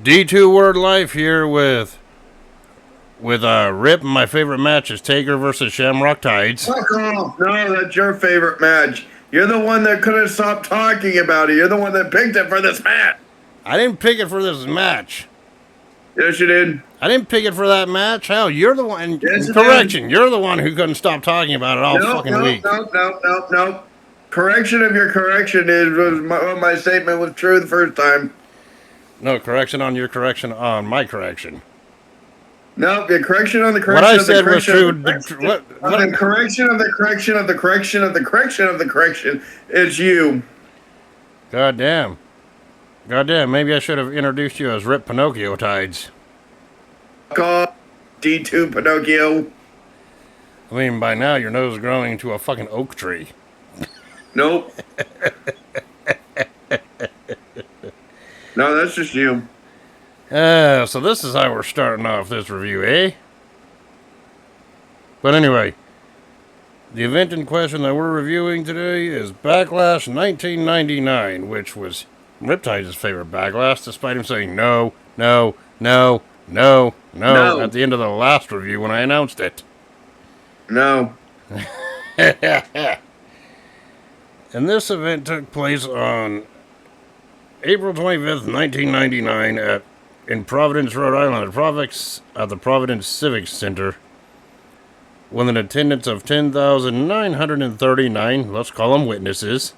D2 Word Life here with Rip. My favorite match is Taker versus Shamrock Tides. Fuck off. No, that's your favorite match. You're the one that couldn't stop talking about it. You're the one that picked it for this match. I didn't pick it for this match. Yes, you did. I didn't pick it for that match. Hell, you're the one. Yes, correction. You're the one who couldn't stop talking about it all fucking week. No. Correction of your correction was my statement was true the first time. No, correction on your correction on my correction. No, the correction on the correction. What I said was true. The correction of the correction of the correction of the correction of the correction. It's you. Goddamn. Maybe I should have introduced you as Rip Pinocchio Tides. Call D2 Pinocchio. I mean, by now your nose is growing into a fucking oak tree. Nope. No, that's just you. So this is how we're starting off this review, eh? But anyway, the event in question that we're reviewing today is Backlash 1999, which was Riptide's favorite Backlash, despite him saying no at the end of the last review when I announced it. No. And this event took place on April 25th, 1999 in Providence, Rhode Island, at the Providence Civic Center, with an attendance of 10,939, let's call them witnesses.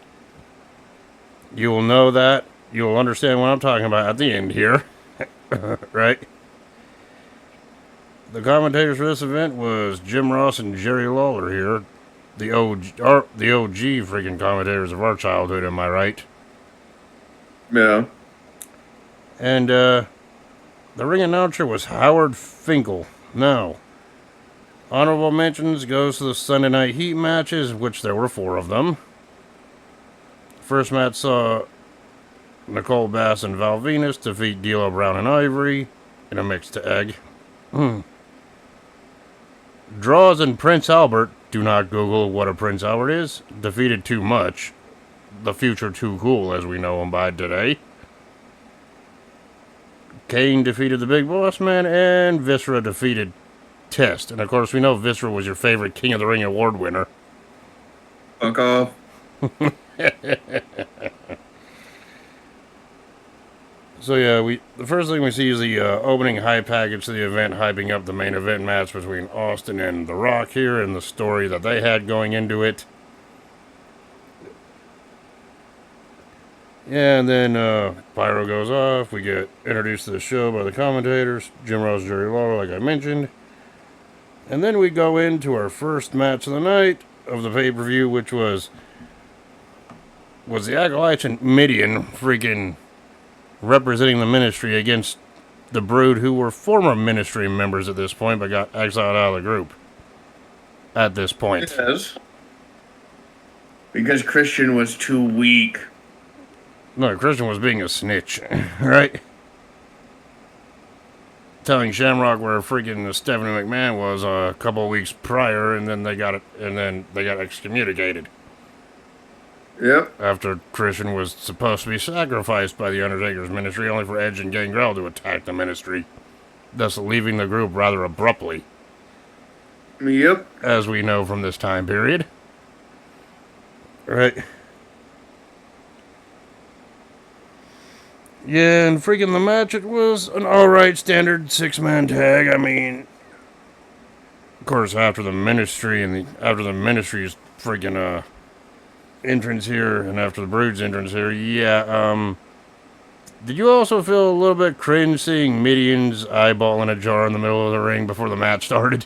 You will know that. You will understand what I'm talking about at the end here. Right? The commentators for this event was Jim Ross and Jerry Lawler here. The OG freaking commentators of our childhood, am I right? Yeah. And, the ring announcer was Howard Finkel. Now, honorable mentions goes to the Sunday Night Heat matches, which there were 4 of them. First match saw Nicole Bass and Val Venus defeat D'Lo Brown and Ivory in a mixed tag. Draws and Prince Albert, do not Google what a Prince Albert is, defeated Too Much. The Future Too Cool, as we know him by today. Kane defeated the Big Boss Man, and Viscera defeated Test. And of course, we know Viscera was your favorite King of the Ring award winner. Fuck off. So yeah, the first thing we see is the opening high package to the event, hyping up the main event match between Austin and The Rock here, and the story that they had going into it. Yeah, and then Pyro goes off. We get introduced to the show by the commentators, Jim Ross, Jerry Lawler, like I mentioned. And then we go into our first match of the night of the pay-per-view, which was the Acolytes and Midian freaking representing the Ministry against the Brood, who were former Ministry members at this point, but got exiled out of the group at this point. Yes. Because Christian was too weak. No, Christian was being a snitch, right? Telling Shamrock where freaking Stephanie McMahon was a couple of weeks prior, and then they got excommunicated. Yep. After Christian was supposed to be sacrificed by the Undertaker's Ministry, only for Edge and Gangrel to attack the Ministry, thus leaving the group rather abruptly. Yep. As we know from this time period. Right. Yeah, and freaking the match, it was an alright standard 6-man tag. I mean, of course, after the Ministry's freaking entrance here, and after the Brood's entrance here, yeah, did you also feel a little bit cringe seeing Midian's eyeball in a jar in the middle of the ring before the match started?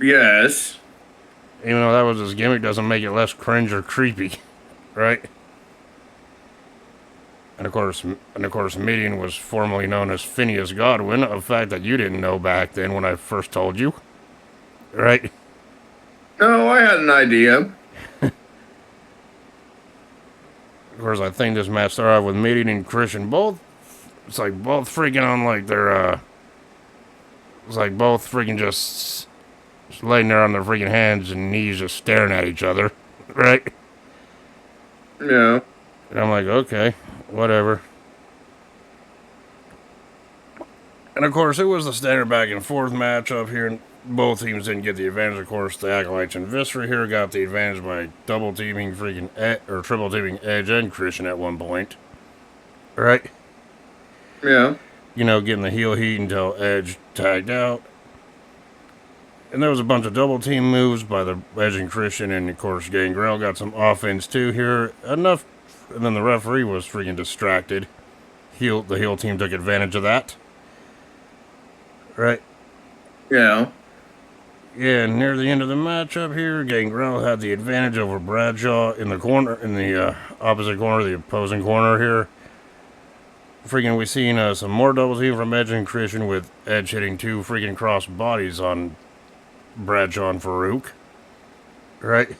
Yes. Even though that was his gimmick, doesn't make it less cringe or creepy, right? And of course, Midian was formerly known as Phineas Godwin, a fact that you didn't know back then when I first told you, right? No, I had an idea. Of course, I think this match started off with Midian and Christian both freaking on like their, it's like both freaking just laying there on their freaking hands and knees just staring at each other, right? Yeah. And I'm like, okay, whatever. And of course, it was the standard back and forth matchup here. And both teams didn't get the advantage. Of course, the Acolytes and Viscera here got the advantage by double teaming or triple teaming Edge and Christian at one point. Right? Yeah. You know, getting the heel heat until Edge tagged out. And there was a bunch of double team moves by the Edge and Christian, and of course Gangrel got some offense too here. Enough, and then the referee was freaking distracted. The heel team took advantage of that. Right? Yeah. Yeah, and near the end of the matchup here, Gangrel had the advantage over Bradshaw in the corner, in the opposite corner, the opposing corner here. Freaking, we seen some more double team from Edge and Christian with Edge hitting 2 freaking cross bodies on Bradshaw and Farouk. Right?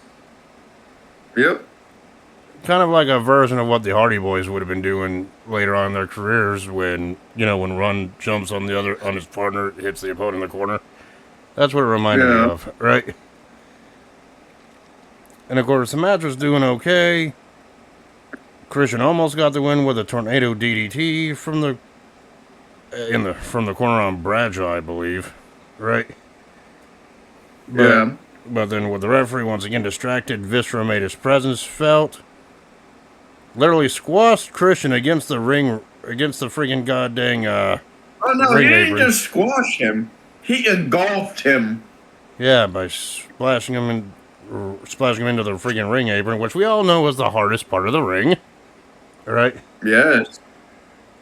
Yep. Kind of like a version of what the Hardy Boys would have been doing later on in their careers when, you know, when Run jumps on his partner, hits the opponent in the corner. That's what it reminded me of, right? And of course, the match was doing okay. Christian almost got the win with a tornado DDT from the corner on Bradshaw, I believe, right? But then with the referee once again distracted, Viscera made his presence felt. Literally squashed Christian against the ring, against the freaking goddamn oh no, he didn't just squash him. He engulfed him. Yeah, by splashing him into the freaking ring apron, which we all know is the hardest part of the ring. Right? Yes.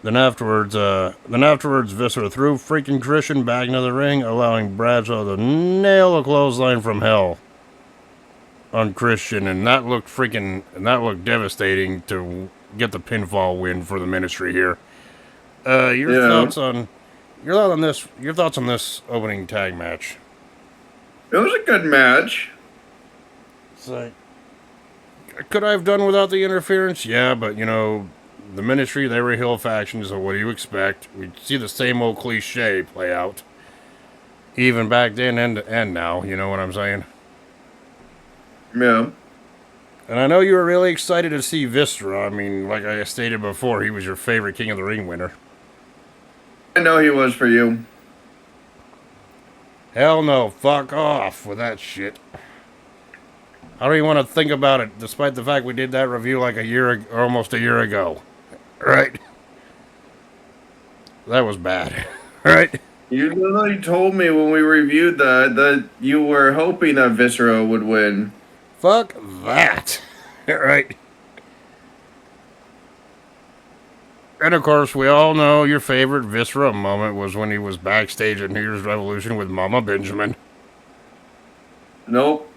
Then afterwards, Viscera threw freaking Christian back into the ring, allowing Bradshaw to nail a clothesline from hell on Christian, and that looked devastating to get the pinfall win for the Ministry here. Your thoughts on this opening tag match? It was a good match. It's like, could I have done without the interference? Yeah, but you know, the Ministry, they were a heel faction, so what do you expect? We see the same old cliche play out, even back then and now. You know what I'm saying? Yeah. And I know you were really excited to see Viscera. I mean, like I stated before, he was your favorite King of the Ring winner. I know he was for you. Hell no, fuck off with that shit. I don't even want to think about it, despite the fact we did that review like almost a year ago. Right? That was bad. Right? You literally told me when we reviewed that you were hoping that Viscera would win. Fuck that. Right? And of course, we all know your favorite Viscera moment was when he was backstage at New Year's Revolution with Mama Benjamin. Nope.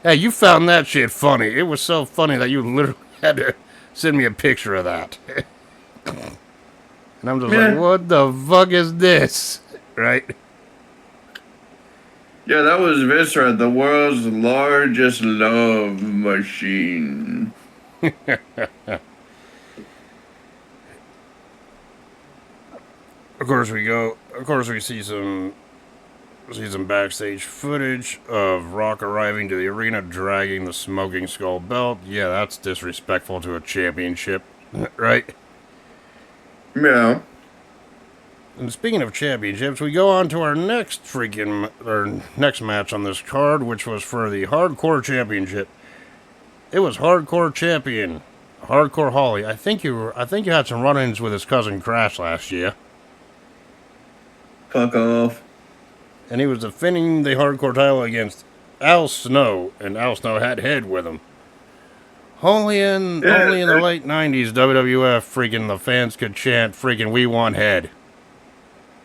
Hey, you found that shit funny. It was so funny that you literally had to send me a picture of that. And I'm just like, what the fuck is this? Right? Yeah, that was Viscera, the world's largest love machine. Of course we see some backstage footage of Rock arriving to the arena dragging the Smoking Skull belt. Yeah, that's disrespectful to a championship, right? Yeah. And speaking of championships, we go on to our next match on this card, which was for the Hardcore Championship. It was Hardcore Champion, Hardcore Holly. I think you had some run-ins with his cousin Crash last year. Fuck off. And he was defending the Hardcore title against Al Snow, and Al Snow had Head with him. Only in the late 90s, WWF, freaking the fans could chant, freaking, "We want Head."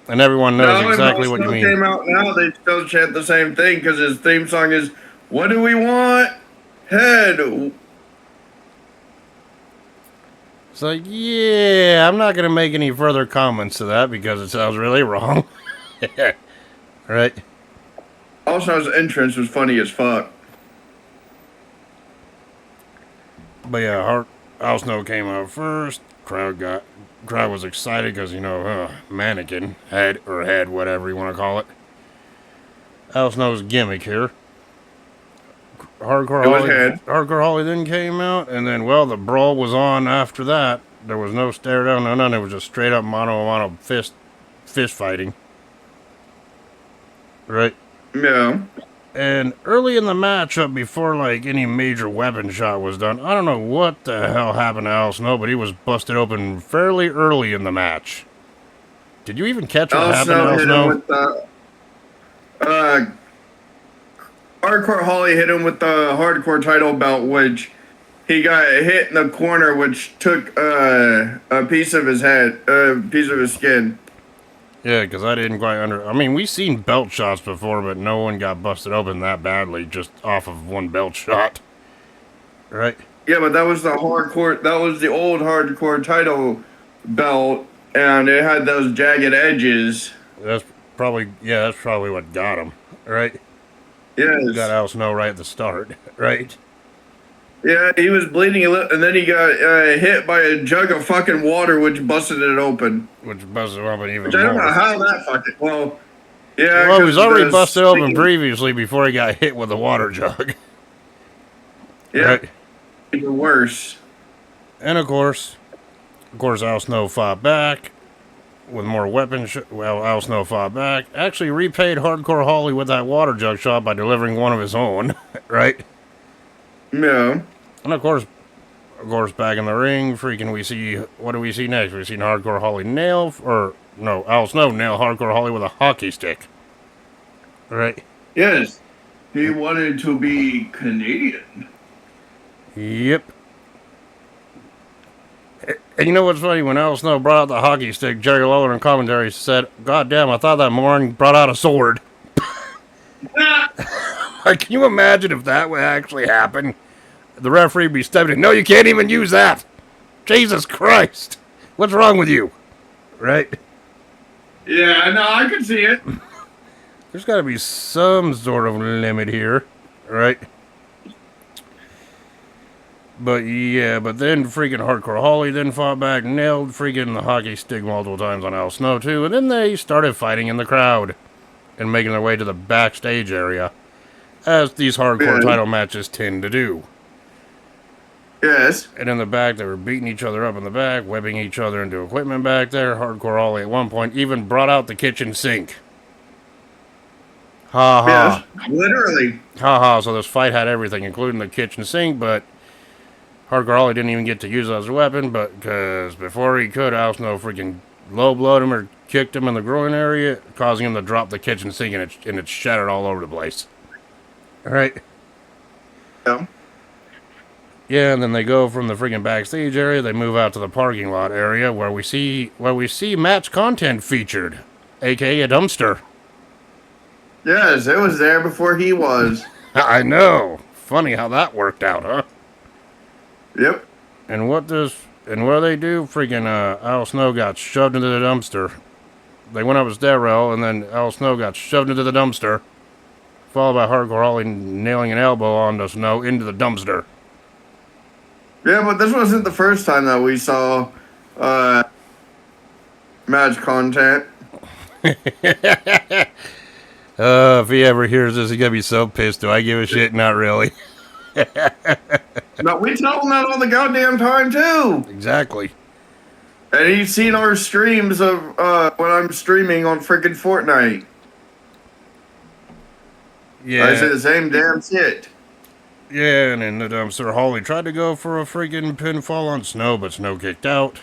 And everyone knows exactly what you mean. Came out now, they still chant the same thing because his theme song is, "What do we want? Head." So, yeah, I'm not going to make any further comments to that because it sounds really wrong. Right? Also, his entrance was funny as fuck. But yeah, Al Snow came out first. Crowd was excited because, you know, mannequin, head, whatever you want to call it. Al Snow's gimmick here. Hardcore Holly then came out, and then, well, the brawl was on after that. There was no stare down, no none. It was just straight up mano a mano fist fist fighting. Right? Yeah. And early in the matchup, before like any major weapon shot was done, I don't know what the hell happened to Al Snow, but he was busted open fairly early in the match. Did you even catch what Al happened to Snow Al hit him Snow? with the Hardcore Holly hit him with the hardcore title belt, which he got hit in the corner, which took a piece of his head, a piece of his skin. Yeah, because I didn't quite I mean, we've seen belt shots before, but no one got busted open that badly just off of one belt shot. Right? Yeah, but that was the hardcore. That was the old hardcore title belt, and it had those jagged edges. That's that's probably what got him. Right? Got Yes. Al Snow right at the start. Right? Yeah, he was bleeding a little, and then he got hit by a jug of fucking water, which busted it open. Which busted him open even Which I don't know more. how that fucking. Well, yeah. Well, he was 'cause already the busted open sticking- previously before he got hit with a water jug. Yeah, Right? even worse. And of course, Al Snow fought back with more weapons. Well, Al Snow fought back. Actually, repaid Hardcore Holly with that water jug shot by delivering one of his own. Right? Yeah. And of course, back in the ring, freaking, we see, what do we see next? We see Hardcore Holly nail, or no, Al Snow nail Hardcore Holly with a hockey stick. Right? Yes. He wanted to be Canadian. Yep. And you know what's funny? When Al Snow brought out the hockey stick, Jerry Lawler in commentary said, "God damn, I thought that moron brought out a sword." Like, can you imagine if that would actually happen? The referee would be stepping in. No, you can't even use that. Jesus Christ. What's wrong with you? Right? Yeah, no, I could see it. There's got to be some sort of limit here. Right? But yeah, but then freaking Hardcore Holly then fought back, nailed freaking the hockey stick multiple times on Al Snow too, and then they started fighting in the crowd and making their way to the backstage area, as these hardcore title matches tend to do. Yes. And in the back, they were beating each other up in the back, whipping each other into equipment back there. Hardcore Holly at one point even brought out the kitchen sink. Ha ha. Yes. Literally. Ha ha. So this fight had everything, including the kitchen sink, but Hardcore Holly didn't even get to use it as a weapon, but because before he could, Al Snow freaking low-blowed him or kicked him in the groin area, causing him to drop the kitchen sink, and it shattered all over the place. All right? Yeah. Yeah, and then they go from the freaking backstage area, they move out to the parking lot area where we see match content featured, aka a dumpster. Yes, it was there before he was. I know. Funny how that worked out, huh? Yep. And what do they do? Freaking Al Snow got shoved into the dumpster. They went up a stairwell, and then Al Snow got shoved into the dumpster, followed by Hardcore Holly nailing an elbow onto Snow into the dumpster. Yeah, but this wasn't the first time that we saw match content. If he ever hears this, he's gonna be so pissed. Do I give a shit? Not really. But we tell him that all the goddamn time too. Exactly. And he's seen our streams of when I'm streaming on freaking Fortnite. Yeah. I say the same damn shit. Yeah, and in the dumpster, Holly tried to go for a freaking pinfall on Snow, but Snow kicked out.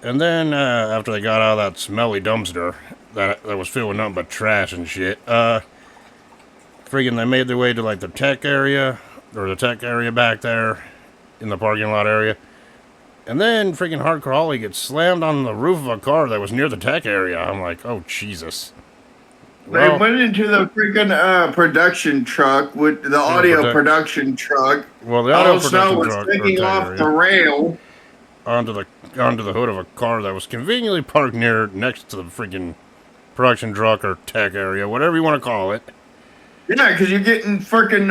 And then, after they got out of that smelly dumpster that was filled with nothing but trash and shit, freaking they made their way to, like, the tech area back there in the parking lot area. And then freaking Hardcore Holly gets slammed on the roof of a car that was near the tech area. I'm like, oh, Jesus. They went into the freaking production truck with the audio production truck. Well, the audio Snow production was truck sticking off the rail onto the hood of a car that was conveniently parked next to the freaking production truck or tech area, whatever you want to call it. Yeah, because you're getting freaking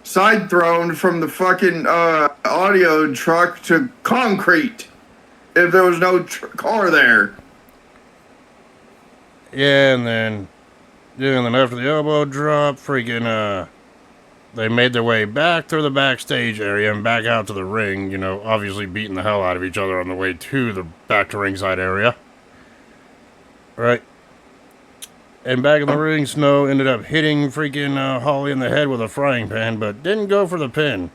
side thrown from the fucking audio truck to concrete if there was no car there. Yeah, and then after the elbow drop, freaking they made their way back through the backstage area and back out to the ring, you know, obviously beating the hell out of each other on the way to the back to ringside area. Right? And back in the ring, Snow ended up hitting freaking Holly in the head with a frying pan, but didn't go for the pin.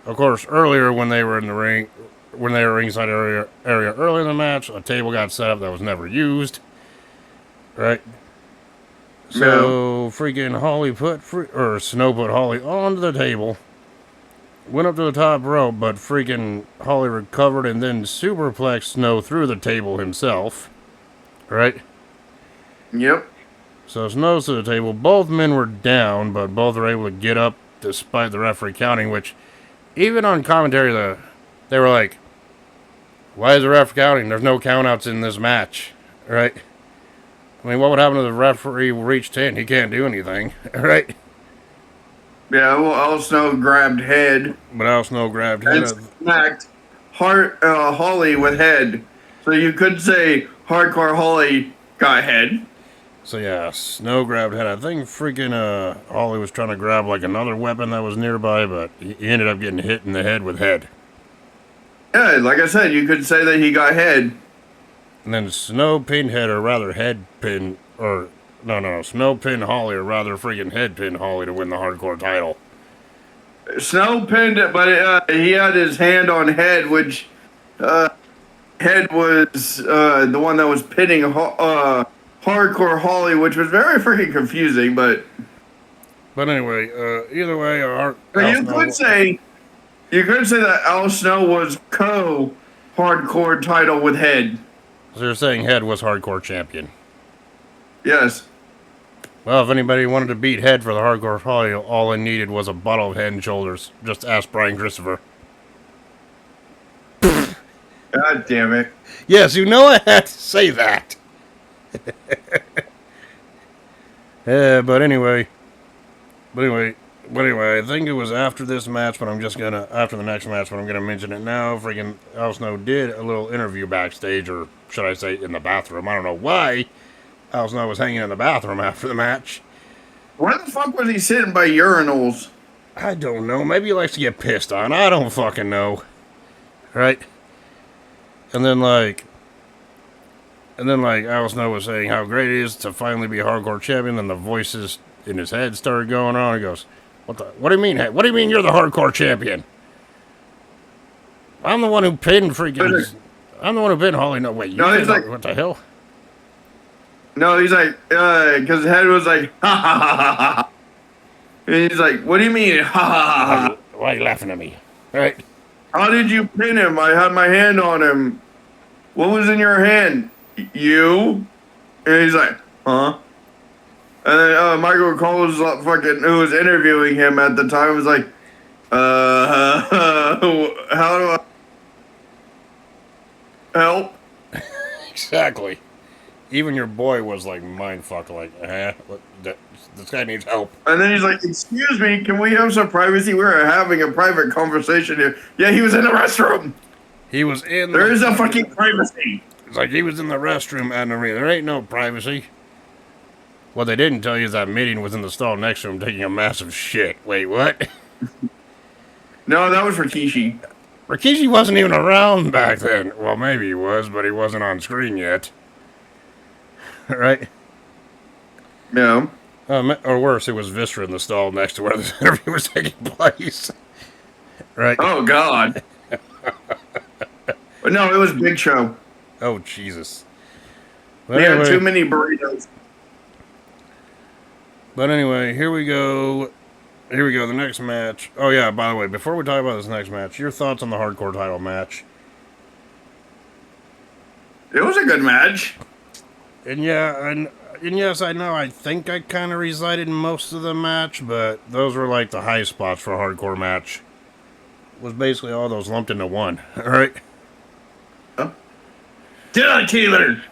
Of course, earlier when they were in the ring, when they were ringside area earlier in the match, a table got set up that was never used. Right? So freaking Holly Snow put Holly onto the table, went up to the top rope, but freaking Holly recovered and then superplexed Snow through the table himself. Right? Yep. So Snow's to the table. Both men were down, but both were able to get up despite the referee counting, which even on commentary, they were like, why is the ref counting? There's no countouts in this match. Right? I mean, what would happen if the referee reached 10? He can't do anything. Right? Yeah, well, Al Snow grabbed head. But Al Snow grabbed head. And smacked Holly with head. So you could say Hardcore Holly got head. So yeah, Snow grabbed head. I think freaking Holly was trying to grab like another weapon that was nearby, but he ended up getting hit in the head with head. Yeah, like I said, you could say that he got head. And then Snow pinned head, or rather head pin, or no, Snow pinned Holly, or rather freaking head pinned Holly to win the hardcore title. Snow pinned it, but he had his hand on head, which head was the one that was pinning Hardcore Holly, which was very freaking confusing, but anyway, either way, you could say that Al Snow was hardcore title with head. So you're saying head was hardcore champion? Yes. Well, if anybody wanted to beat head for the hardcore title, all I needed was a bottle of Head and Shoulders. Just ask Brian Christopher. God damn it. Yes, you know I had to say that. But anyway, I think it was after this match, but after the next match, but I'm gonna mention it now. Freaking Al Snow did a little interview backstage, or should I say in the bathroom. I don't know why Al Snow was hanging in the bathroom after the match. Why the fuck was he sitting by urinals? I don't know. Maybe he likes to get pissed on. I don't fucking know. Right? And then Al Snow was saying how great it is to finally be a hardcore champion, and the voices in his head started going on. He goes, What do you mean? What do you mean you're the hardcore champion? I'm the one who pinned Holly. No, wait, what the hell? No, he's like, because Head was like, ha ha ha ha ha. And he's like, what do you mean, ha ha ha ha? Why are you laughing at me? Right? How did you pin him? I had my hand on him. What was in your hand? You? And he's like, huh? And then Michael Cole was who was interviewing him at the time was like, how do I help? Exactly. Even your boy was like mindfuck, this guy needs help. And then he's like, excuse me, can we have some privacy? We're having a private conversation here. Yeah, he was in the restroom. There is no fucking privacy. It's like he was in the restroom at an arena. There ain't no privacy. What they didn't tell you is that meeting was in the stall next to him taking a massive shit. Wait, what? No, that was Rikishi. Rikishi wasn't even around back then. Well, maybe he was, but he wasn't on screen yet. Right? No. Or worse, it was Viscera in the stall next to where this interview was taking place. Right? Oh, God. But no, it was Big Show. Oh, Jesus. We had too many burritos. But anyway, here we go. The next match. Oh, yeah, by the way, before we talk about this next match, your thoughts on the hardcore title match? It was a good match. And yes, I know, I think I kind of resided in most of the match, but those were like the high spots for a hardcore match. It was basically all those lumped into one, alright? Huh? Get on, kitty litter!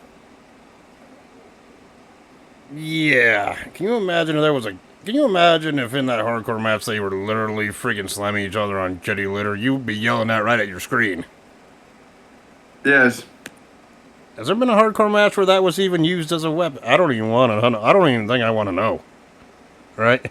Yeah. Can you imagine if in that hardcore match they were literally freaking slamming each other on kitty litter? You'd be yelling that right at your screen. Yes. Has there been a hardcore match where that was even used as a weapon? I don't even think I want to know. Right?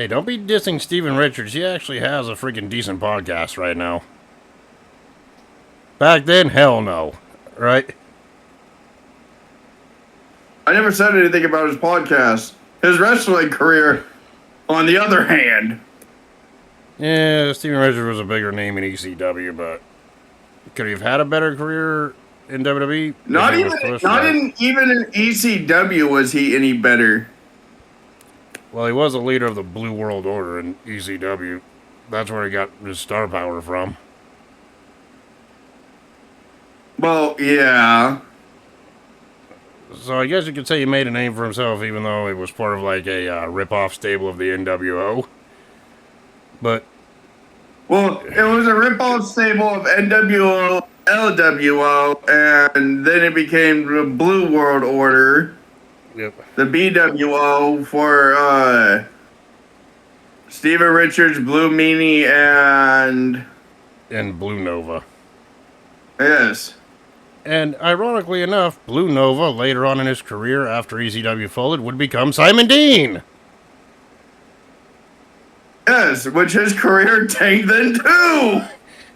Hey, don't be dissing Steven Richards. He actually has a freaking decent podcast right now. Back then, hell no. Right? I never said anything about his podcast. His wrestling career, on the other hand. Yeah, Steven Richards was a bigger name in ECW, but could he have had a better career in WWE? Not even in ECW was he any better. Well, he was a leader of the Blue World Order in ECW. That's where he got his star power from. Well, yeah. So I guess you could say he made a name for himself, even though it was part of like a rip-off stable of the NWO. But Well, it was a rip-off stable of NWO, LWO, and then it became the Blue World Order. yep. The BWO for Steven Richards, Blue Meanie, And Blue Nova. yes. And ironically enough, Blue Nova, later on in his career after ECW folded, would become Simon Dean. Yes, which his career tanked then too.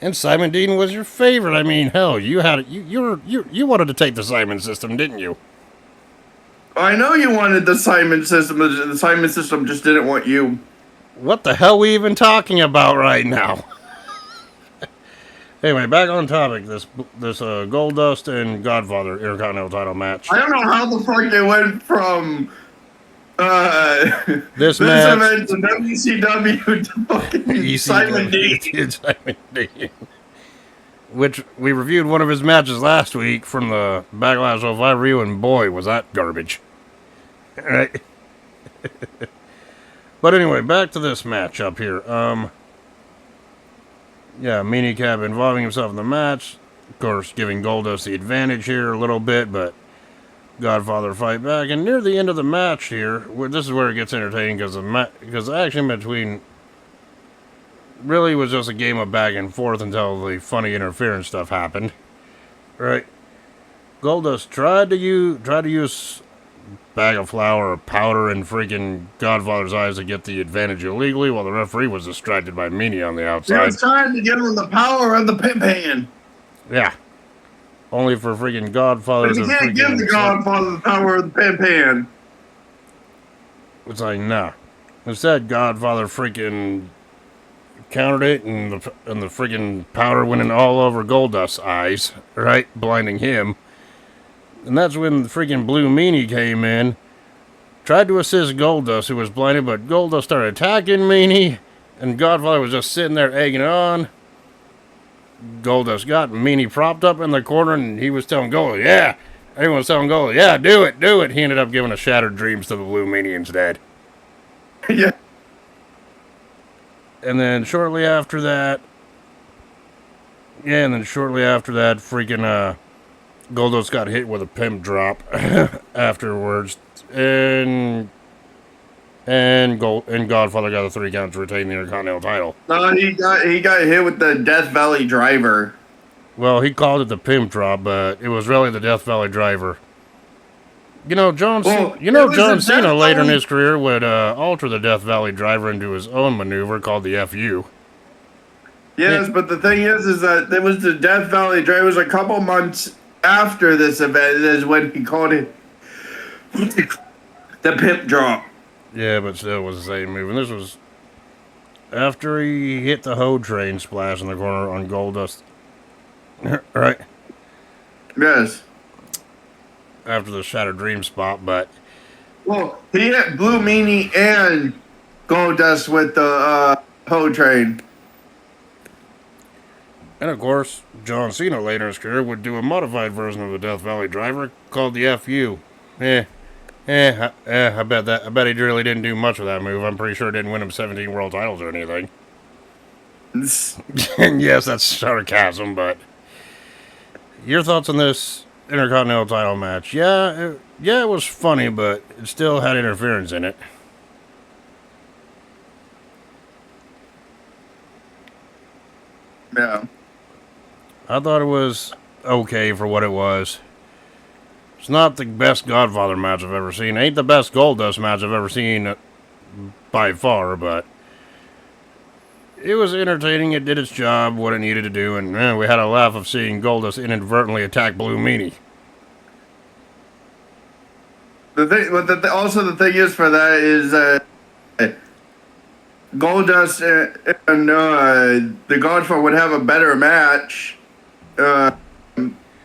And Simon Dean was your favorite. I mean, hell, you wanted to take the Simon system, didn't you? I know you wanted the Simon system. The Simon system just didn't want you. What the hell are we even talking about right now? Anyway, back on topic. This Goldust and Godfather Intercontinental title match. I don't know how the fuck they went from This match event to WCW to fucking Simon Dean. Simon Dean. Which we reviewed one of his matches last week from the Backlash 05 review, and boy, was that garbage. Right? But anyway, back to this match up here. Yeah, Minicab involving himself in the match. Of course, giving Goldust the advantage here a little bit, but Godfather fight back. And near the end of the match here, this is where it gets entertaining because the action between really was just a game of back and forth until the funny interference stuff happened. Right? Goldust tried to use bag of flour or powder in freaking Godfather's eyes to get the advantage illegally while the referee was distracted by Meanie on the He outside. was trying to give him the power of the pimp hand. Yeah. Only for freaking Godfather But to you can't give the Godfather the power of the pimp hand. It's like, nah. Instead, Godfather freaking countered it, and the freaking powder went in all over Goldust's eyes, right? Blinding him. And that's when the freaking Blue Meanie came in, tried to assist Goldust, who was blinded, but Goldust started attacking Meanie, and Godfather was just sitting there egging it on. Goldust got Meanie propped up in the corner, and he was telling Goldust, yeah. Everyone was telling Goldust, yeah, do it. He ended up giving a Shattered Dreams to the Blue Meanie instead. Yeah. And then shortly after that, freaking Goldust got hit with a pimp drop afterwards, and Godfather got a 3 count to retain the Intercontinental title. No, he got hit with the Death Valley Driver. Well, he called it the pimp drop, but it was really the Death Valley Driver. You know, John Cena later in his career would alter the Death Valley Driver into his own maneuver called the FU. Yes, but the thing is that it was the Death Valley Driver. It was a couple months after this event is when he called it the pimp drop. Yeah, but still it was the same move. And this was after he hit the Ho Train splash in the corner on Goldust. Right? Yes. After the Shattered Dream spot, but... Well, he hit Blue Meanie and Goldust with the Ho Train. And of course, John Cena later in his career would do a modified version of the Death Valley Driver called the FU. I bet he really didn't do much with that move. I'm pretty sure it didn't win him 17 world titles or anything. And yes, that's sarcasm, but... Your thoughts on this Intercontinental title match? Yeah, it was funny, but it still had interference in it. Yeah. I thought it was okay for what it was. It's not the best Godfather match I've ever seen. It ain't the best Goldust match I've ever seen. by far, but it was entertaining. It did its job, what it needed to do, and we had a laugh of seeing Goldust inadvertently attack Blue Meanie. The thing, but also the thing is for that is Goldust and the Godfather would have a better match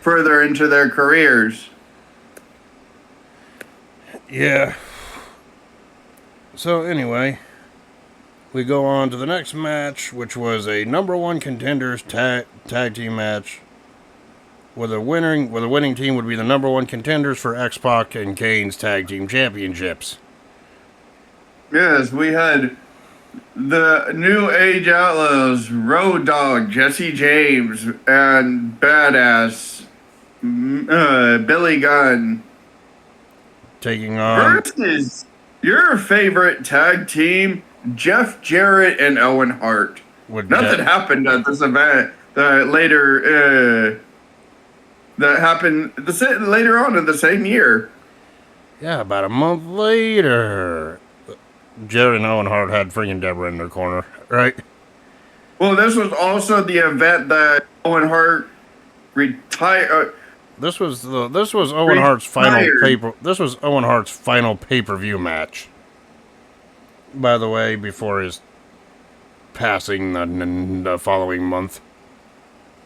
further into their careers. Yeah. So anyway, we go on to the next match, which was a number one contenders tag team match, where the winning team would be the number one contenders for X-Pac and Kane's tag team championships. Yes, we had the New Age Outlaws, Road Dogg, Jesse James, and Badass Billy Gunn Taking on versus your favorite tag team, Jeff Jarrett and Owen Hart. Nothing happened at this event later. That happened later on in the same year. Yeah, about a month later, Jarrett and Owen Hart had freaking Deborah in their corner, right? Well, this was also the event that Owen Hart retired. This was Owen Hart's final This was Owen Hart's final pay-per-view match. By the way, before his passing the following month.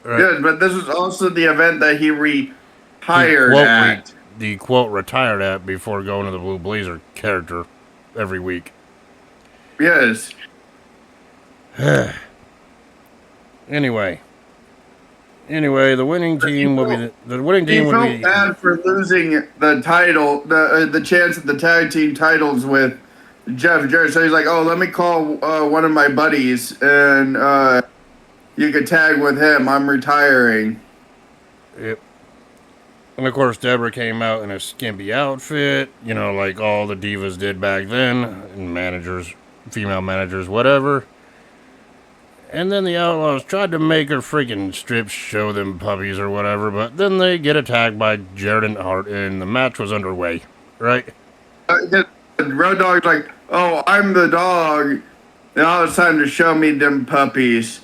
Right. Yes, but this was also the event that he retired at. The quote retired at before going to the Blue Blazer character every week. Yes. Anyway, the winning team will be the winning team. He felt bad for losing the title, the chance at the tag team titles with Jeff Jarrett. So he's like, "Oh, let me call one of my buddies, and you could tag with him. I'm retiring." Yep. And of course, Deborah came out in a skimpy outfit, like all the divas did back then, and managers, female managers, whatever. And then the Outlaws tried to make her freaking strip show them puppies or whatever, but then they get attacked by Jarrett and Hart, and the match was underway, right? Road Dogg's like, "Oh, I'm the dog. Now it's time to show me them puppies."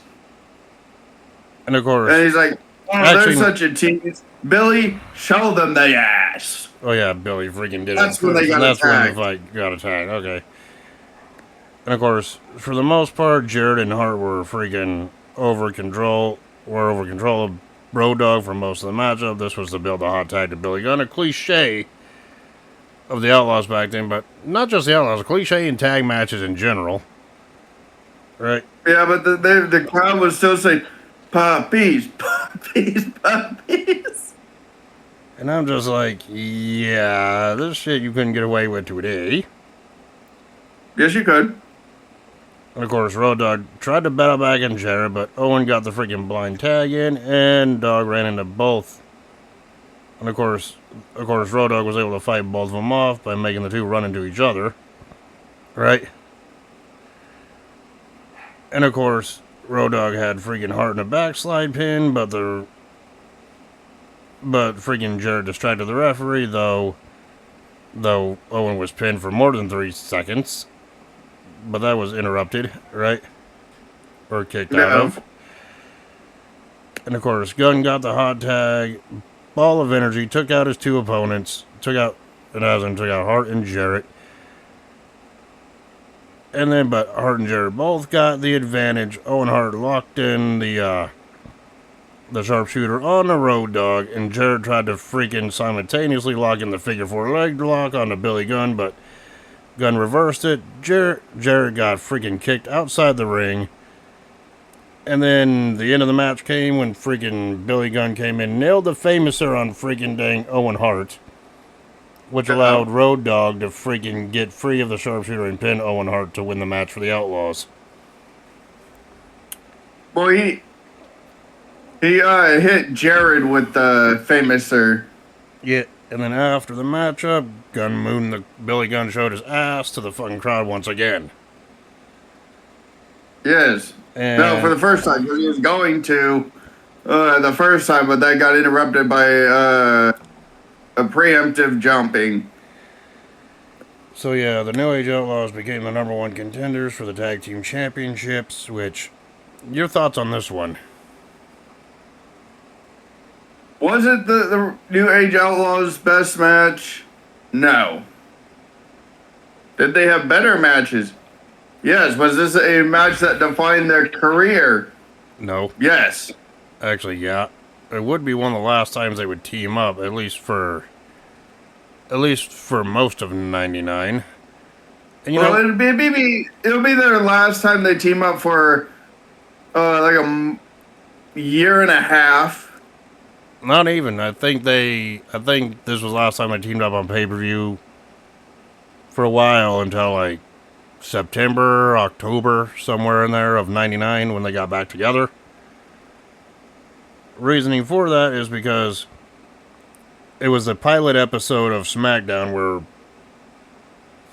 And of course... And he's like, "Oh, they're such a tease. Billy, show them the ass." Oh yeah, Billy freaking did that's it. When they got that's attacked. when the fight got attacked, okay. And of course, for the most part, Jarrett and Hart were freaking over control of Road Dogg for most of the matchup. This was to build a hot tag to Billy Gunn, a cliche of the Outlaws back then, but not just the Outlaws, a cliche in tag matches in general. Right? Yeah, but the crowd was still saying, "Puppies, puppies, puppies." And I'm just like, yeah, this shit you couldn't get away with today. Yes, you could. And of course, Road Dogg tried to battle back in Jarrett, but Owen got the freaking blind tag in, and Dogg ran into both. And of course, Road Dogg was able to fight both of them off by making the two run into each other. Right? And of course, Road Dogg had freaking Hart in a backslide pin, but freaking Jarrett distracted the referee, though Owen was pinned for more than 3 seconds. But that was interrupted, right? Or kicked out of. And of course, Gunn got the hot tag, ball of energy, took out his two opponents, took out Hart and Jarrett. But Hart and Jarrett both got the advantage. Owen Hart locked in the sharpshooter on the Road Dogg, and Jarrett tried to freaking simultaneously lock in the figure 4 leg lock on the Billy Gunn, but Gunn reversed it. Jarrett got freaking kicked outside the ring. And then the end of the match came when freaking Billy Gunn came in, nailed the Famouser on freaking dang Owen Hart, which allowed Road Dogg to freaking get free of the sharpshooter and pin Owen Hart to win the match for the Outlaws. Well, he hit Jarrett with the Famouser. Yeah, and then after the matchup, Billy Gunn showed his ass to the fucking crowd once again. Yes. No, for the first time, because he was going to the first time, but that got interrupted by a preemptive jumping. So yeah, the New Age Outlaws became the #1 contenders for the tag team championships. Which, your thoughts on this one? Was it the New Age Outlaws' best match? No. Did they have better matches? Yes. Was this a match that defined their career? No. Yes. Actually, yeah. It would be one of the last times they would team up, at least for most of '99. And Well, it'll be their last time they team up for like a year and a half. not even. I think this was the last time I teamed up on pay-per-view for a while until like September, October, somewhere in there of '99 when they got back together. Reasoning for that is because it was the pilot episode of SmackDown where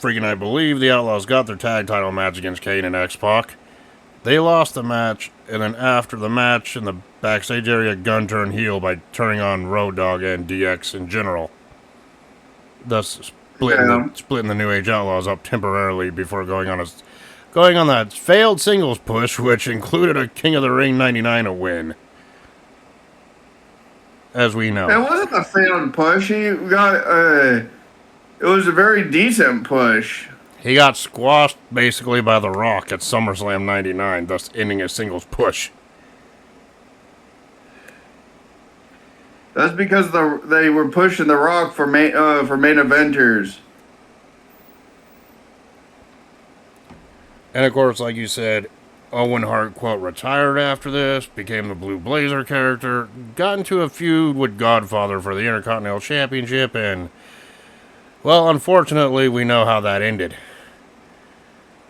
freaking, I believe, the Outlaws got their tag title match against Kane and X-Pac. They lost the match, and then after the match in the backstage area, Gunn turned heel by turning on Road Dogg and DX in general, thus splitting the New Age Outlaws up temporarily before going on that failed singles push, which included a King of the Ring '99 win. As we know, It wasn't a failed push. It was a very decent push. he got squashed basically by The Rock at SummerSlam '99, thus ending his singles push. That's because they were pushing The Rock for main eventers. And of course, like you said, Owen Hart, quote, retired after this, became the Blue Blazer character, got into a feud with Godfather for the Intercontinental Championship, and, well, unfortunately, we know how that ended.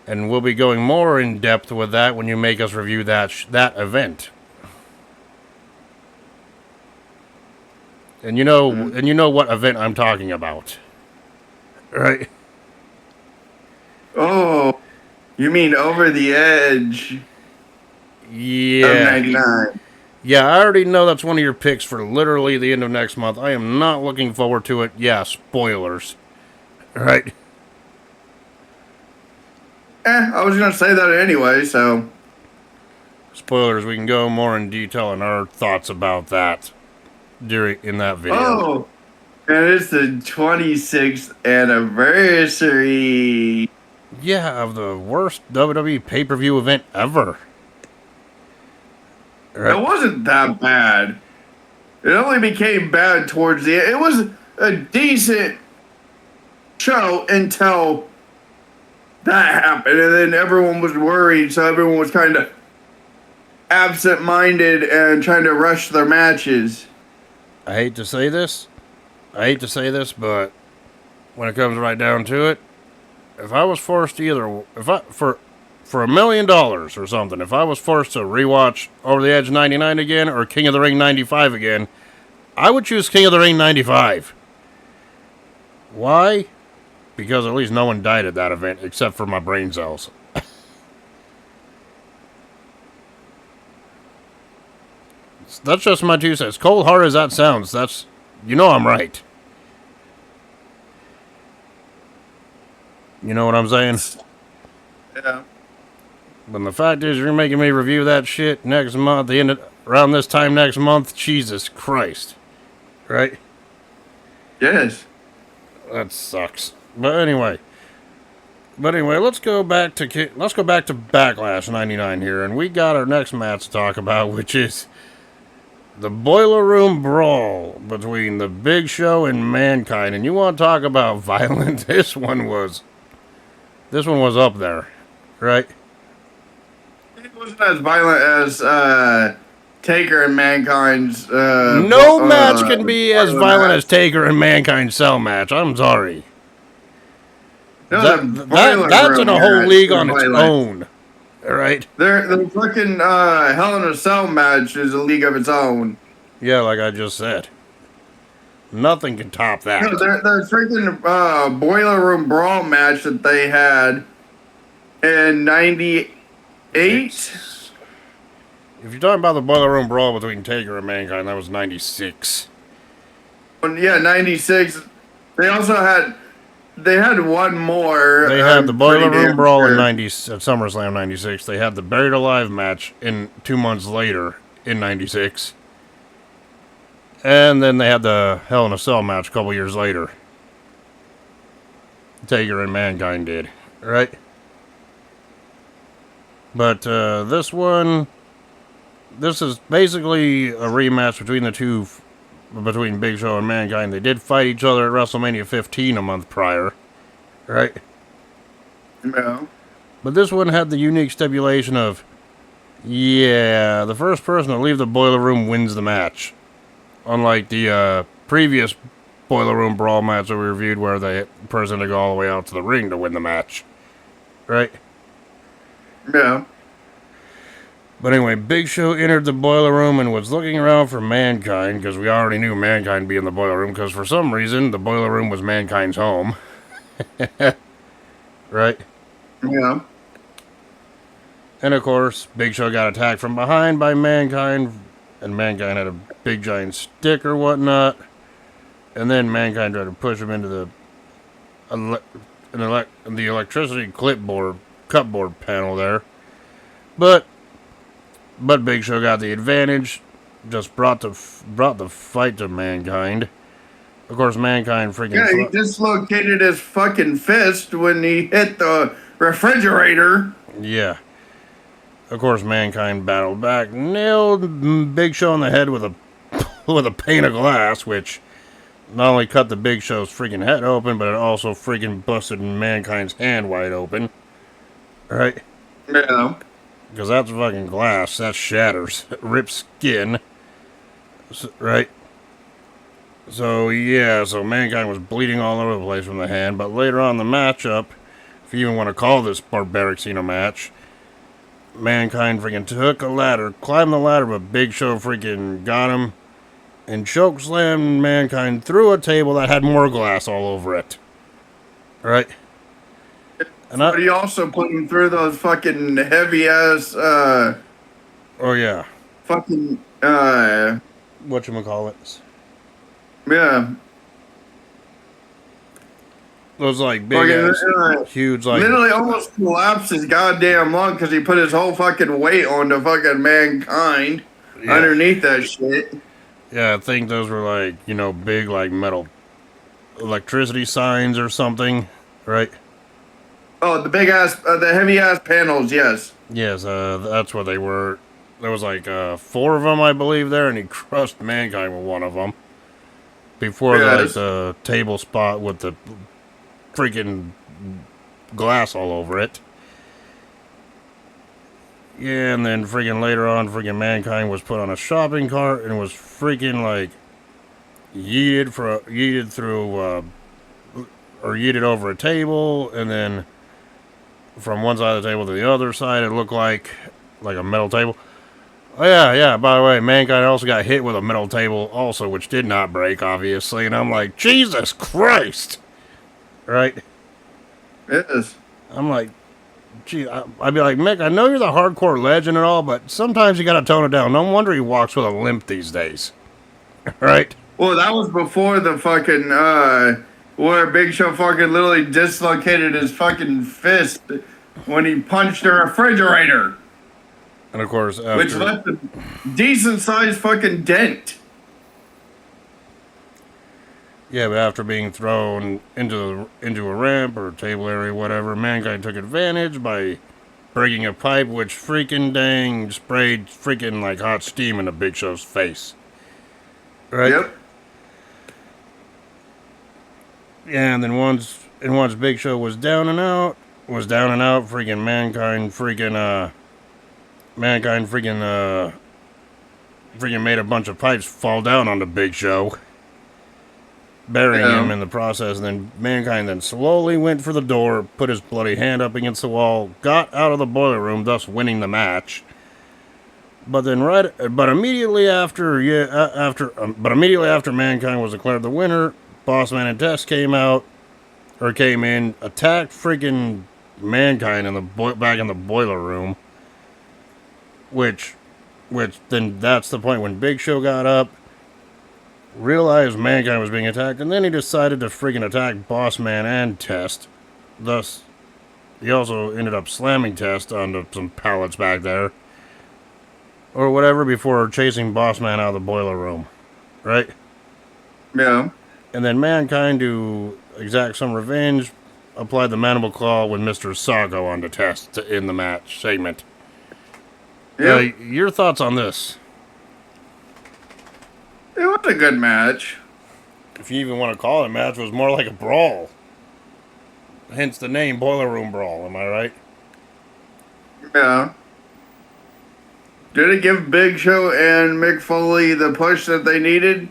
And we'll be going more in depth with that when you make us review that event. And you know what event I'm talking about, right? Oh, you mean Over the Edge? Yeah. Of '99. Yeah, I already know that's one of your picks for literally the end of next month. I am not looking forward to it. Yeah, spoilers. Right? I was gonna say that anyway, so. Spoilers, we can go more in detail in our thoughts about that in that video. Oh, and it's the 26th anniversary. Yeah, of the worst WWE pay-per-view event ever. Right? It wasn't that bad. It only became bad towards the end. It was a decent show until that happened, and then everyone was worried, so everyone was kind of absent-minded and trying to rush their matches. I hate to say this, but when it comes right down to it, if I was forced to for $1 million or something, if I was forced to rewatch Over the Edge '99 again or King of the Ring '95 again, I would choose King of the Ring '95. Why? Because at least no one died at that event except for my brain cells. That's just my 2 cents. Cold hard as that sounds, I'm right. You know what I'm saying? Yeah. But the fact is, you're making me review that shit next month, around this time next month. Jesus Christ. Right? Yes. That sucks. But anyway, let's go back to Backlash '99 here, and we got our next match to talk about, which is the Boiler Room Brawl between the Big Show and Mankind. And you want to talk about violent? This one was up there, right? It wasn't as violent as Taker and Mankind's. No match can be as violent as Taker and Mankind's cell match. I'm sorry. That's in a whole league on its own. All right. The fucking Hell in a Cell match is a league of its own. Yeah, like I just said. Nothing can top that. No, the freaking Boiler Room Brawl match that they had in '98. If you're talking about the Boiler Room Brawl between Taker and Mankind, that was '96. Yeah, '96. They also had They had one more. They had the I'm Boiler pretty Room damn Brawl in sure. 90 at SummerSlam 96. They had the Buried Alive match in 2 months later in 96. And then they had the Hell in a Cell match a couple years later. Taker and Mankind did, right? But this is basically a rematch between the two, between Big Show and Mankind. They did fight each other at WrestleMania 15 a month prior, right? No. But this one had the unique stipulation of, yeah, the first person to leave the Boiler Room wins the match. Unlike the previous Boiler Room Brawl match that we reviewed where the person had to go all the way out to the ring to win the match. Right? No. But anyway, Big Show entered the Boiler Room and was looking around for Mankind, because we already knew Mankind would be in the Boiler Room, because for some reason, the Boiler Room was Mankind's home. Right? Yeah. And of course, Big Show got attacked from behind by Mankind, and Mankind had a big giant stick or whatnot. And then Mankind tried to push him into the electricity cupboard panel there. But Big Show got the advantage, just brought the fight to Mankind. Of course, Mankind freaking... Yeah, he dislocated his fucking fist when he hit the refrigerator. Yeah. Of course, Mankind battled back, nailed Big Show in the head with a pane of glass, which not only cut the Big Show's freaking head open, but it also freaking busted Mankind's hand wide open. Right? Yeah. Because that's fucking glass. That shatters. It rips skin. Right? So, yeah. So, Mankind was bleeding all over the place from the hand. But later on in the matchup, if you even want to call this barbaric scene a match, Mankind freaking took a ladder, climbed the ladder, but Big Show freaking got him and chokeslammed Mankind through a table that had more glass all over it. Right? But he also put him through those fucking heavy ass oh yeah. fucking Whatchamacallits. yeah. Those like big ass, huge like literally almost collapsed his goddamn lung because he put his whole fucking weight onto fucking Mankind underneath that shit. Yeah, I think those were like, big like metal electricity signs or something, right? Oh, the big ass, the heavy ass panels, yes. Yes, that's what they were. There was like 4 of them, I believe, there, and he crushed Mankind with one of them. Before the table spot with the freaking glass all over it. Yeah, and then freaking later on, freaking Mankind was put on a shopping cart and was freaking like yeeted over a table, and then from one side of the table to the other side, it looked like a metal table. Oh yeah, by the way, Mankind also got hit with a metal table also, which did not break, obviously, and I'm like, Jesus Christ! Right? Yes. I'm like, gee, I'd be like, Mick, I know you're the hardcore legend and all, but sometimes you gotta tone it down. No wonder he walks with a limp these days. Right? Well, that was before the fucking, where Big Show fucking literally dislocated his fucking fist when he punched a refrigerator. And of course, which left a decent sized fucking dent. Yeah, but after being thrown into a ramp or table area, whatever, Mankind took advantage by breaking a pipe, which freaking dang sprayed freaking like hot steam into Big Show's face. Right? Yep. Yeah, and then once Big Show was down and out, freaking Mankind freaking made a bunch of pipes fall down on the Big Show, burying him in the process. And then Mankind then slowly went for the door, put his bloody hand up against the wall, got out of the boiler room, thus winning the match. But immediately after Mankind was declared the winner, Bossman and Test came in, attacked freaking Mankind back in the boiler room. Which then that's the point when Big Show got up, realized Mankind was being attacked, and then he decided to freaking attack Boss Man and Test. Thus, he also ended up slamming Test onto some pallets back there. Or whatever before chasing Boss Man out of the boiler room. Right? Yeah. And then Mankind, to exact some revenge, applied the Mandible Claw with Mr. Sago onto Test to end the match segment. Yeah. Your thoughts on this? It was a good match. If you even want to call it a match, it was more like a brawl. Hence the name Boiler Room Brawl, am I right? Yeah. Did it give Big Show and Mick Foley the push that they needed?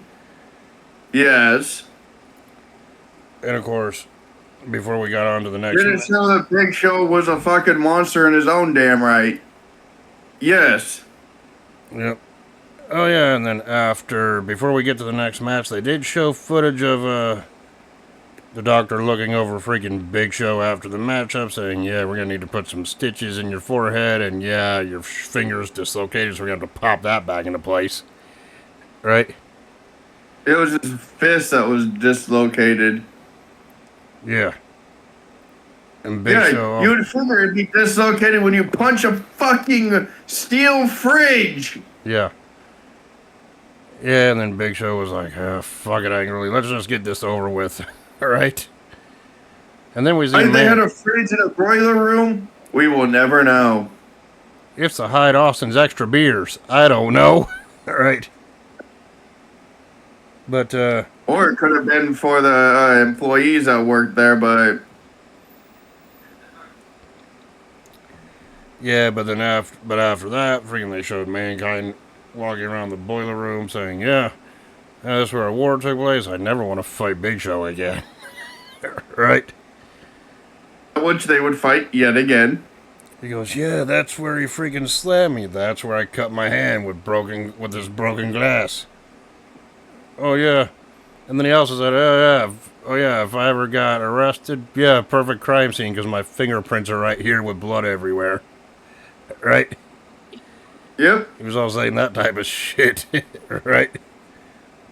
Yes. And of course, before we got on to the next Did it show that Big Show was a fucking monster in his own damn right? Yes. Yep. Oh yeah, and then before we get to the next match, they did show footage of the doctor looking over freaking Big Show after the matchup, saying, yeah, we're gonna need to put some stitches in your forehead, and yeah, your finger's dislocated, so we're gonna have to pop that back into place. Right? It was his fist that was dislocated. Yeah. And Big Show. You would figure it'd be dislocated when you punch a fucking steel fridge. Yeah. Yeah, and then Big Show was like, fuck it, angrily. Let's just get this over with. All right? And then we see They had a fridge in a boiler room? We will never know. It's to hide Austin's extra beers. I don't know. All right. But, Or it could have been for the employees that worked there, but... Yeah, but then after that, freaking they showed Mankind walking around the boiler room saying, yeah, that's where a war took place. I never want to fight Big Show again. Right? Which they would fight yet again. He goes, yeah, that's where he freaking slammed me. That's where I cut my hand with this broken glass. Oh, yeah. And then he also said, oh, yeah, if I ever got arrested, yeah, perfect crime scene because my fingerprints are right here with blood everywhere. Right? Yep. He was all saying that type of shit. Right?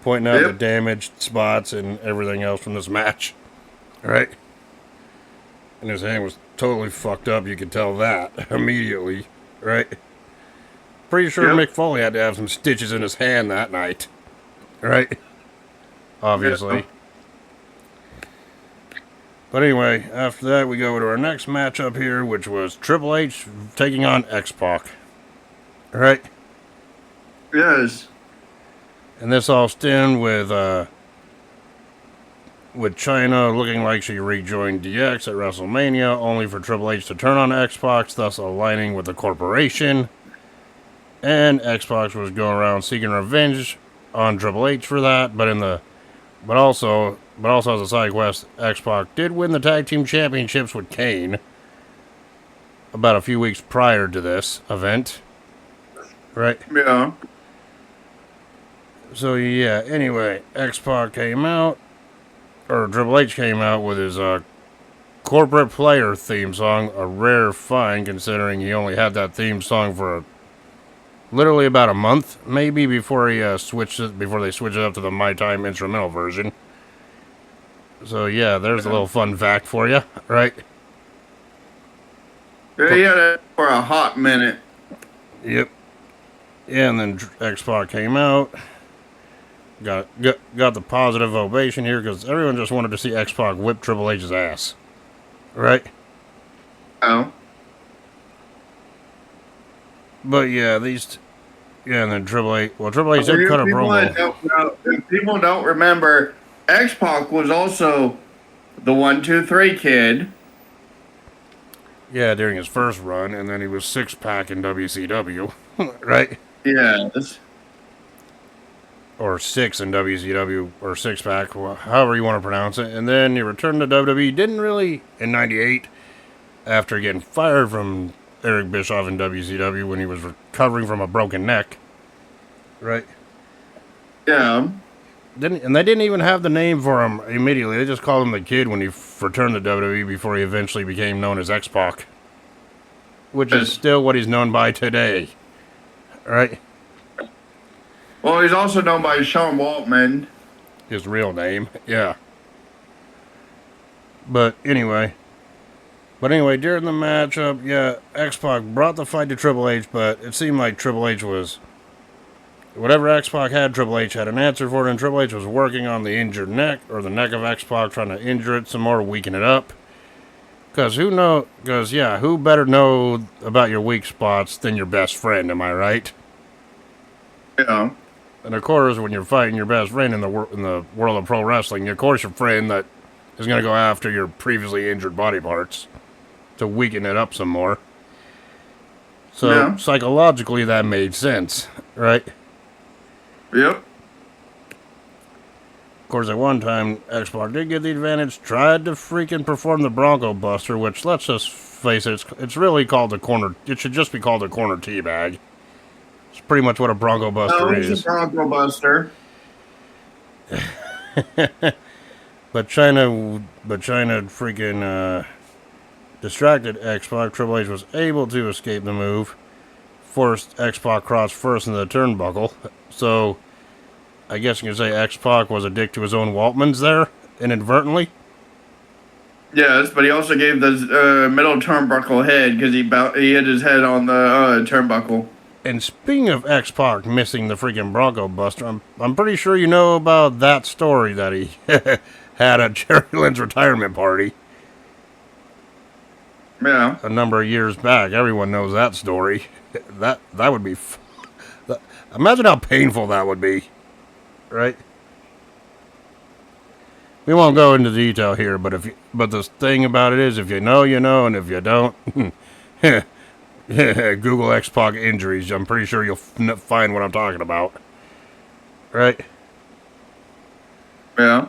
Pointing out the damaged spots and everything else from this match. Right? And his hand was totally fucked up. You could tell that immediately. Right? Pretty sure Mick Foley had to have some stitches in his hand that night. Right? Obviously. Yep. But anyway, after that, we go to our next matchup here, which was Triple H taking on X-Pac. Right? Yes. And this all stemmed with Chyna looking like she rejoined DX at WrestleMania, only for Triple H to turn on X-Pac, thus aligning with the corporation. And X-Pac was going around seeking revenge on Triple H for that, but also as a side quest, X-Pac did win the tag team championships with Kane about a few weeks prior to this event. Right? Yeah. So yeah, anyway, X-Pac came out, or Triple H came out with his corporate player theme song, a rare find considering he only had that theme song for literally about a month, maybe, before they switched it up to the My Time instrumental version. So yeah, there's a little fun fact for you, right? Yeah, he had it for a hot minute. Yep. Yeah, and then X-Pac came out. Got the positive ovation here because everyone just wanted to see X-Pac whip Triple H's ass. Right? Oh. But yeah, and then Triple H did cut a promo. If people don't remember, X-Pac was also the 1-2-3 kid. Yeah, during his first run, and then he was six-pack in WCW. Right? Yes. Or six in WCW, or six-pack, however you want to pronounce it. And then he returned to WWE, didn't really, in 98, after getting fired from Eric Bischoff in WCW when he was recovering from a broken neck. Right? Yeah. They didn't even have the name for him immediately. They just called him the Kid when he returned to WWE before he eventually became known as X-Pac. Which is still what he's known by today. Right? Well, he's also known by Sean Waltman. his real name. Yeah. But anyway, during the matchup, yeah, X-Pac brought the fight to Triple H, but it seemed like Triple H was... Whatever X-Pac had, Triple H had an answer for it, and Triple H was working on the injured neck, or the neck of X-Pac, trying to injure it some more, weaken it up. Who better know about your weak spots than your best friend, am I right? Yeah. And of course, when you're fighting your best friend in the world of pro wrestling, of course your friend that is going to go after your previously injured body parts to weaken it up some more. So psychologically, that made sense, right? Yep. Of course, at one time, X-Pac did get the advantage, tried to freaking perform the Bronco Buster, which, let's just face it, it's really called the corner. It should just be called a corner teabag. It's pretty much what a Bronco Buster is. It's a Bronco Buster. But China freaking distracted X-Pac. Triple H was able to escape the move, forced X-Pac cross first into the turnbuckle. So, I guess you can say X-Pac was a dick to his own Waltmans there, inadvertently. Yes, but he also gave the middle turnbuckle head because he hit his head on the turnbuckle. And speaking of X-Pac missing the freaking Bronco Buster, I'm pretty sure you know about that story that he had at Jerry Lynn's retirement party. Yeah. A number of years back. Everyone knows that story. That would be... Imagine how painful that would be. Right? We won't go into detail here, but the thing about it is, if you know, you know, and if you don't... Google X-Pac injuries. I'm pretty sure you'll find what I'm talking about. Right? Yeah.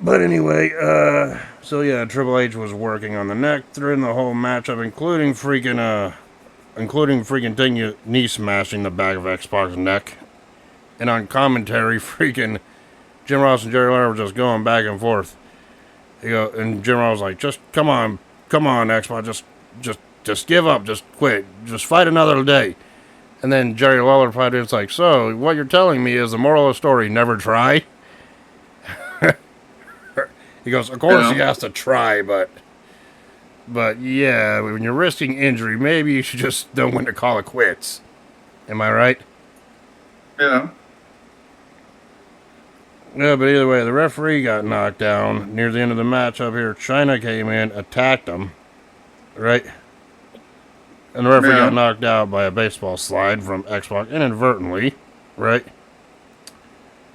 But anyway, so yeah, Triple H was working on the neck during the whole matchup, including freaking taking knee smashing the back of X-Pac's neck. And on commentary, freaking Jim Ross and Jerry Lawler were just going back and forth. And Jim Ross was like, just come on, X-Pac, just give up, just quit, just fight another day. And then Jerry Lawler replied, it's like, so what you're telling me is the moral of the story, never try? He goes, of course he has to try, but yeah, when you're risking injury, maybe you should just know when to call it quits. Am I right? Yeah. Yeah, but either way, the referee got knocked down near the end of the match up here. China came in, attacked him, right? And the referee got knocked out by a baseball slide from X-Pac inadvertently, right?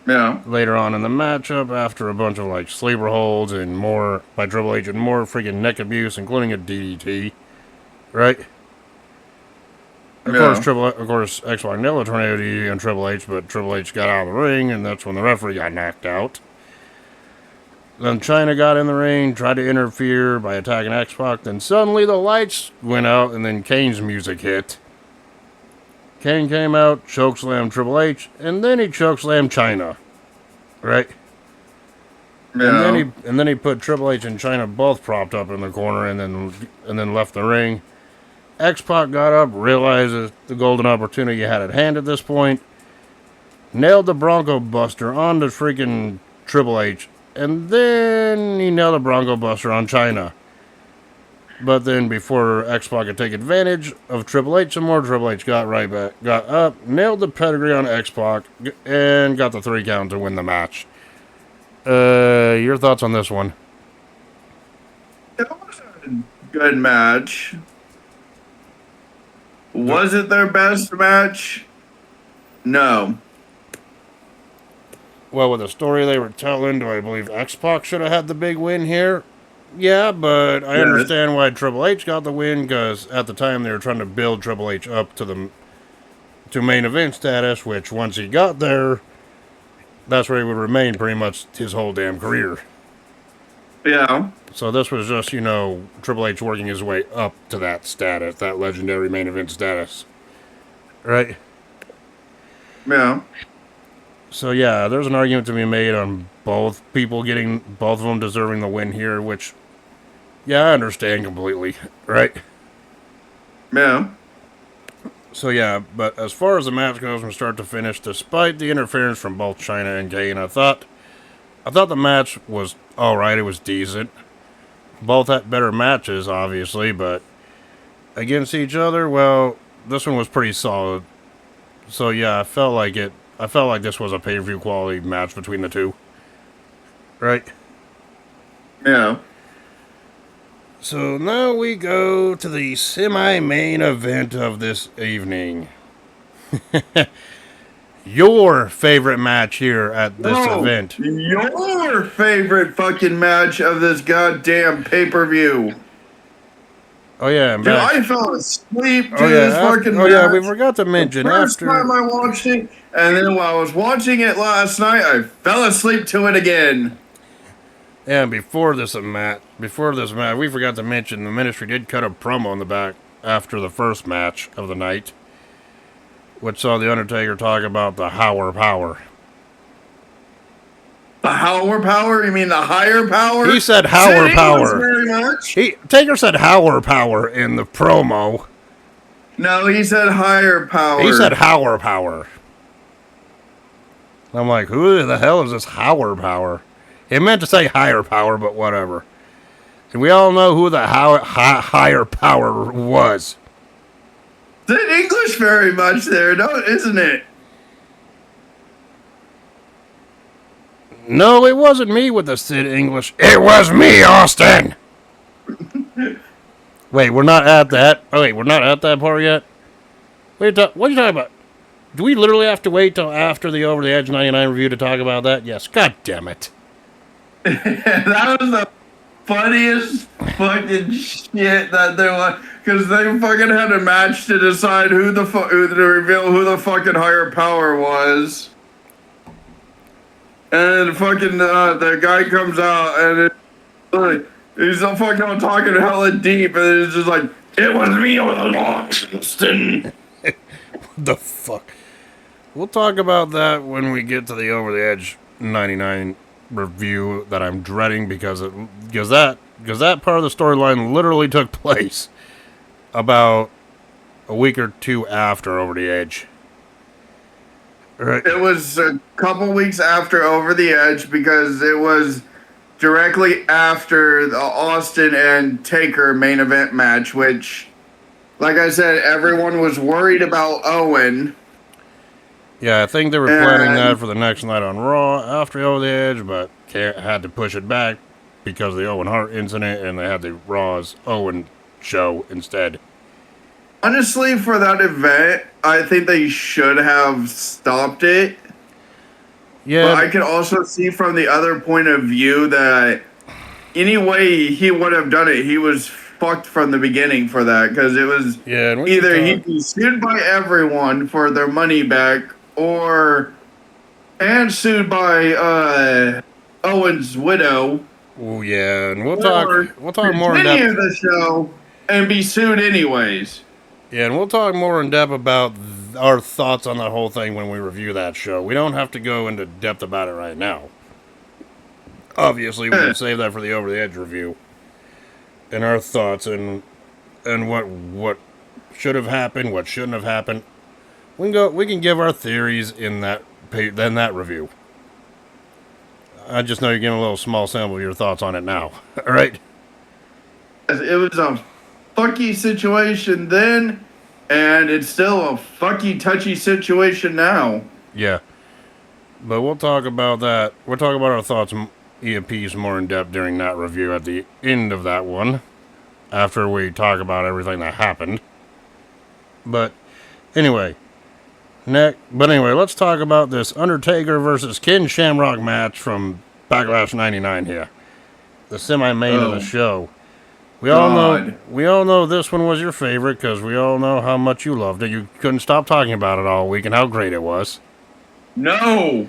Yeah. Later on in the matchup, after a bunch of sleeper holds and more by Triple H and more freaking neck abuse, including a DDT, right? Of course, X-Pac nailed a tornado DDT on Triple H, but Triple H got out of the ring, and that's when the referee got knocked out. Then China got in the ring, tried to interfere by attacking X-Pac. Then suddenly the lights went out, and then Kane's music hit. Kane came out, chokeslammed Triple H, and then he chokeslammed China. Right? Yeah. And then he put Triple H and China both propped up in the corner, and then left the ring. X-Pac got up, realized the golden opportunity he had at hand at this point, nailed the Bronco Buster on the freaking Triple H, and then he nailed the Bronco Buster on China. But then before X-Pac could take advantage of Triple H some more, Triple H got right back, got up, nailed the pedigree on X-Pac, and got the 3 count to win the match. Your thoughts on this one? It was a good match. Was it their best match? No. Well, with the story they were telling, do I believe X-Pac should have had the big win here? Yeah, but I understand why Triple H got the win, because at the time they were trying to build Triple H up to main event status, which once he got there, that's where he would remain pretty much his whole damn career. Yeah. So this was just, Triple H working his way up to that status, that legendary main event status. Right? Yeah. So yeah, there's an argument to be made on both of them deserving the win here, which, yeah, I understand completely, right? Yeah. So yeah, but as far as the match goes from start to finish, despite the interference from both China and Kane, I thought the match was all right. It was decent. Both had better matches, obviously, but against each other, well, this one was pretty solid. So yeah, I felt like it. I felt like this was a pay-per-view quality match between the two. Right? Yeah. So now we go to the semi-main event of this evening. Your favorite match here at this event. Your favorite fucking match of this goddamn pay-per-view. Oh yeah, Dude, I fell asleep to oh, yeah, this fucking match. Oh yeah, we forgot to mention the first time I watched it, and then while I was watching it last night, I fell asleep to it again. And before this match, we forgot to mention the Ministry did cut a promo in the back after the first match of the night, which saw the Undertaker talk about the Howler Power. The Howler Power? You mean the higher power? He said Howler Power. Very much. Taker said Howler Power in the promo. No, he said higher power. He said Howler Power. I'm like, who the hell is this Howler Power? It meant to say higher power, but whatever. And we all know who the higher power was. It's in English very much there, isn't it? No, it wasn't me with the Sid English. It was me, Austin! Wait, we're not at that. Oh, wait, we're not at that part yet? What are you talking about? Do we literally have to wait till after the Over the Edge 99 review to talk about that? Yes, god damn it. That was the funniest fucking shit that there was, because they fucking had a match to decide to reveal who the fucking higher power was, and fucking the guy comes out and he's fucking talking hella deep, and it's just like, it was me all along, Austin. What the fuck? We'll talk about that when we get to the Over the Edge 99 review that I'm dreading because that part of the storyline literally took place about a week or two after Over the Edge. Right. It was a couple weeks after Over the Edge because it was directly after the Austin and Taker main event match, which, like I said, everyone was worried about Owen. Yeah, I think they were planning that for the next night on Raw after Over the Edge, but had to push it back because of the Owen Hart incident, and they had the Raw's Owen show instead. Honestly, for that event, I think they should have stopped it. Yeah. But I could also see from the other point of view that any way he would have done it, he was fucked from the beginning for that, because it was either he'd be sued by everyone for their money back, and sued by Owen's widow. Oh yeah, and we'll talk more in depth. Continue the show and be sued anyways. Yeah, and we'll talk more in depth about our thoughts on the whole thing when we review that show. We don't have to go into depth about it right now. Obviously, we can save that for the Over the Edge review. And our thoughts and what should have happened, what shouldn't have happened. We can give our theories in that review. I just know you're getting a little small sample of your thoughts on it now. All right. It was a fucky situation then, and it's still a fucky touchy situation now. Yeah. But we'll talk about that. We'll talk about our thoughts EMPs more in depth during that review at the end of that one, after we talk about everything that happened. But anyway, let's talk about this Undertaker versus Ken Shamrock match from Backlash 99 here, the semi-main of the show. We all know this one was your favorite because we all know how much you loved it. You couldn't stop talking about it all week and how great it was. No.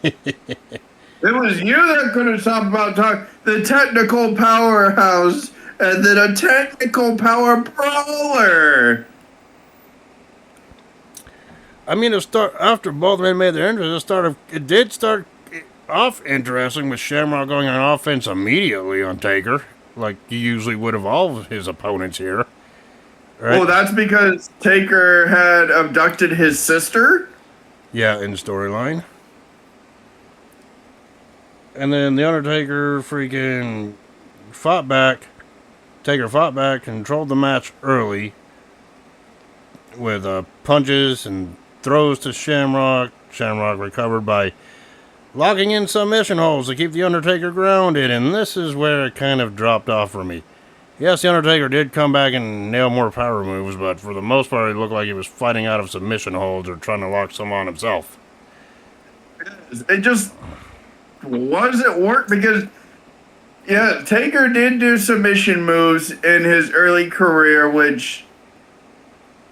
It was you that couldn't stop about talking. The technical powerhouse and then a technical power brawler. I mean, after both men made their entrance, it did start off interesting with Shamrock going on offense immediately on Taker, like he usually would of all of his opponents here. Right? Well, that's because Taker had abducted his sister. Yeah, in the storyline. And then the Undertaker freaking fought back. Taker fought back, controlled the match early with punches and throws to Shamrock. Shamrock recovered by locking in submission holds to keep the Undertaker grounded, and this is where it kind of dropped off for me. Yes, the Undertaker did come back and nail more power moves, but for the most part, it looked like he was fighting out of submission holds or trying to lock some on himself. It just wasn't work because, yeah, Taker did do submission moves in his early career, which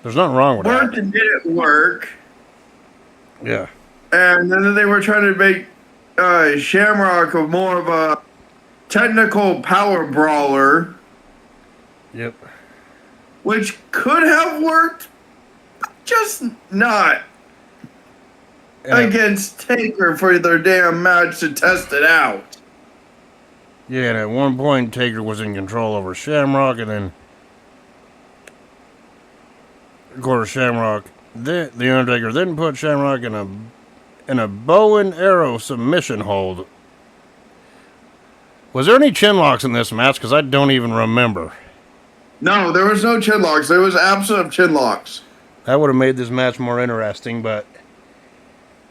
There's nothing wrong with worked that. and didn't work. Yeah. And then they were trying to make Shamrock more of a technical power brawler, Yep. which could have worked, just not And against Taker for their damn match to test it out. yeah, and at one point, Taker was in control over Shamrock, and then, of course, Shamrock, the Undertaker then put Shamrock in a bow and arrow submission hold. Was there any chin locks in this match? Because I don't even remember. No, there was no chin locks. There was absence of chin locks. That would have made this match more interesting, but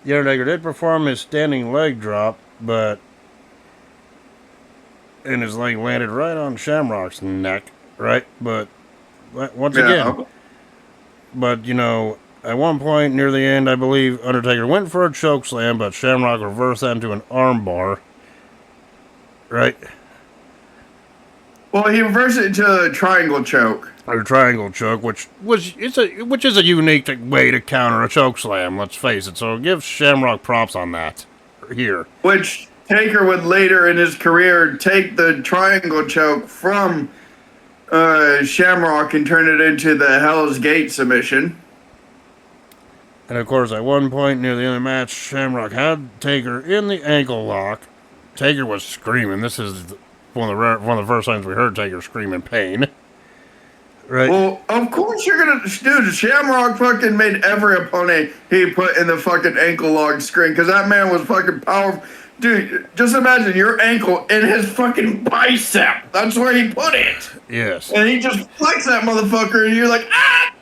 the Undertaker did perform his standing leg drop, and his leg landed right on Shamrock's neck, right? But once again, but you know, at one point near the end, I believe Undertaker went for a choke slam, but Shamrock reversed that into an armbar, right? Well, he reversed it into a triangle choke. Or triangle choke, which is a unique way to counter a choke slam. Let's face it. So give Shamrock props on that here. Which Taker would later in his career take the triangle choke from Shamrock and turn it into the Hell's Gate submission. And of course, at one point near the end of the match, Shamrock had Taker in the ankle lock. Taker was screaming. This is one of the first times we heard Taker scream in pain. Right? Well, of course you're gonna, dude. Shamrock fucking made every opponent he put in the fucking ankle lock screen because that man was fucking powerful. Dude, just imagine your ankle in his fucking bicep. That's where he put it. Yes. And he just flexed that motherfucker, and you're like, ah!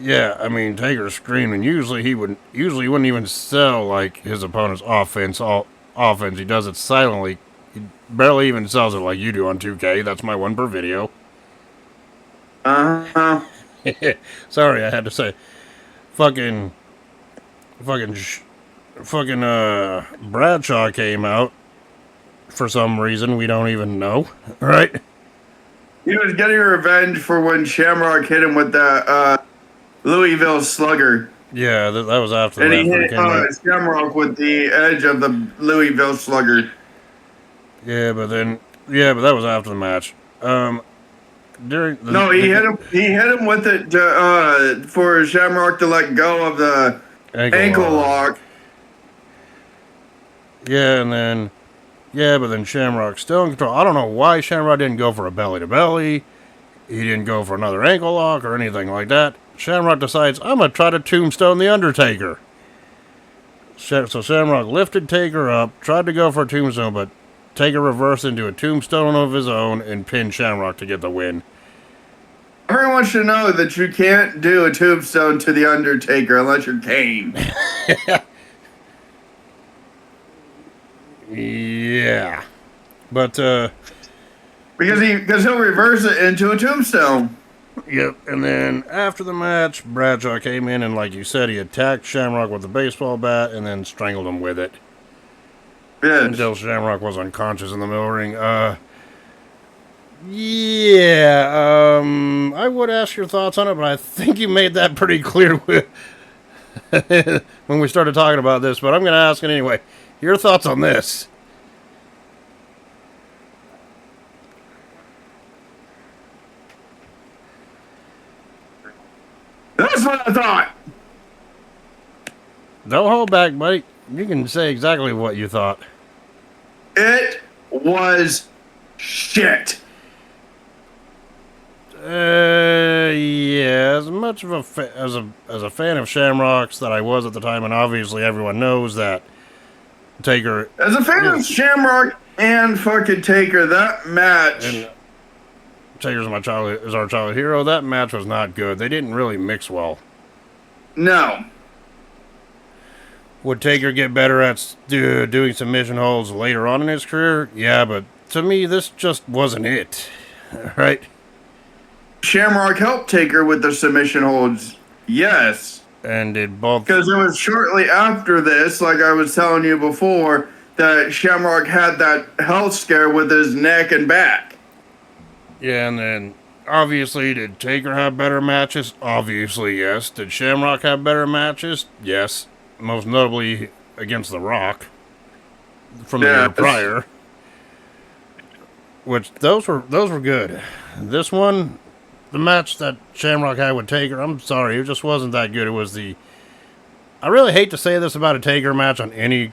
Yeah, I mean, Taker screaming. Usually he wouldn't even sell like his opponent's offense. He does it silently. He barely even sells it like you do on 2K. That's my one per video. Sorry, I had to say. Fucking Bradshaw came out for some reason we don't even know, right? He was getting revenge for when Shamrock hit him with the Louisville Slugger. Yeah, that was after And that. he hit Shamrock with the edge of the Louisville Slugger. Yeah, but that was after the match. He hit him with it for Shamrock to let go of the ankle lock. Yeah, but then Shamrock's still in control. I don't know why Shamrock didn't go for a belly-to-belly. He didn't go for another ankle lock or anything like that. Shamrock decides, I'm going to try to tombstone the Undertaker. So Shamrock lifted Taker up, tried to go for a tombstone, but Taker reversed into a tombstone of his own and pinned Shamrock to get the win. Everyone should know that you can't do a tombstone to the Undertaker unless you're Kane. Yeah. But, because he'll reverse it into a tombstone. Yep, and then after the match, Bradshaw came in and, like you said, he attacked Shamrock with a baseball bat and then strangled him with it. Yes. Until Shamrock was unconscious in the middle ring. I would ask your thoughts on it, but I think you made that pretty clear when we started talking about this, but I'm going to ask it anyway. Your thoughts on this? That's what I thought. Don't hold back, buddy. You can say exactly what you thought. It was shit. Yeah. As much of as a fan of Shamrocks that I was at the time, and obviously everyone knows that Taker. As a fan of Shamrock and fucking Taker, that match. And Taker's our childhood hero. That match was not good. They didn't really mix well. No. Would Taker get better at doing submission holds later on in his career? Yeah, but to me, this just wasn't it. Right? Shamrock helped Taker with the submission holds. Yes. And did both. Because it was shortly after this, like I was telling you before, that Shamrock had that health scare with his neck and back. Yeah, and then obviously, did Taker have better matches? Obviously, yes. Did Shamrock have better matches? Yes. Most notably against The Rock from the year prior. Which those were good. This one, the match that Shamrock had with Taker, I'm sorry, it just wasn't that good. It was I really hate to say this about a Taker match on any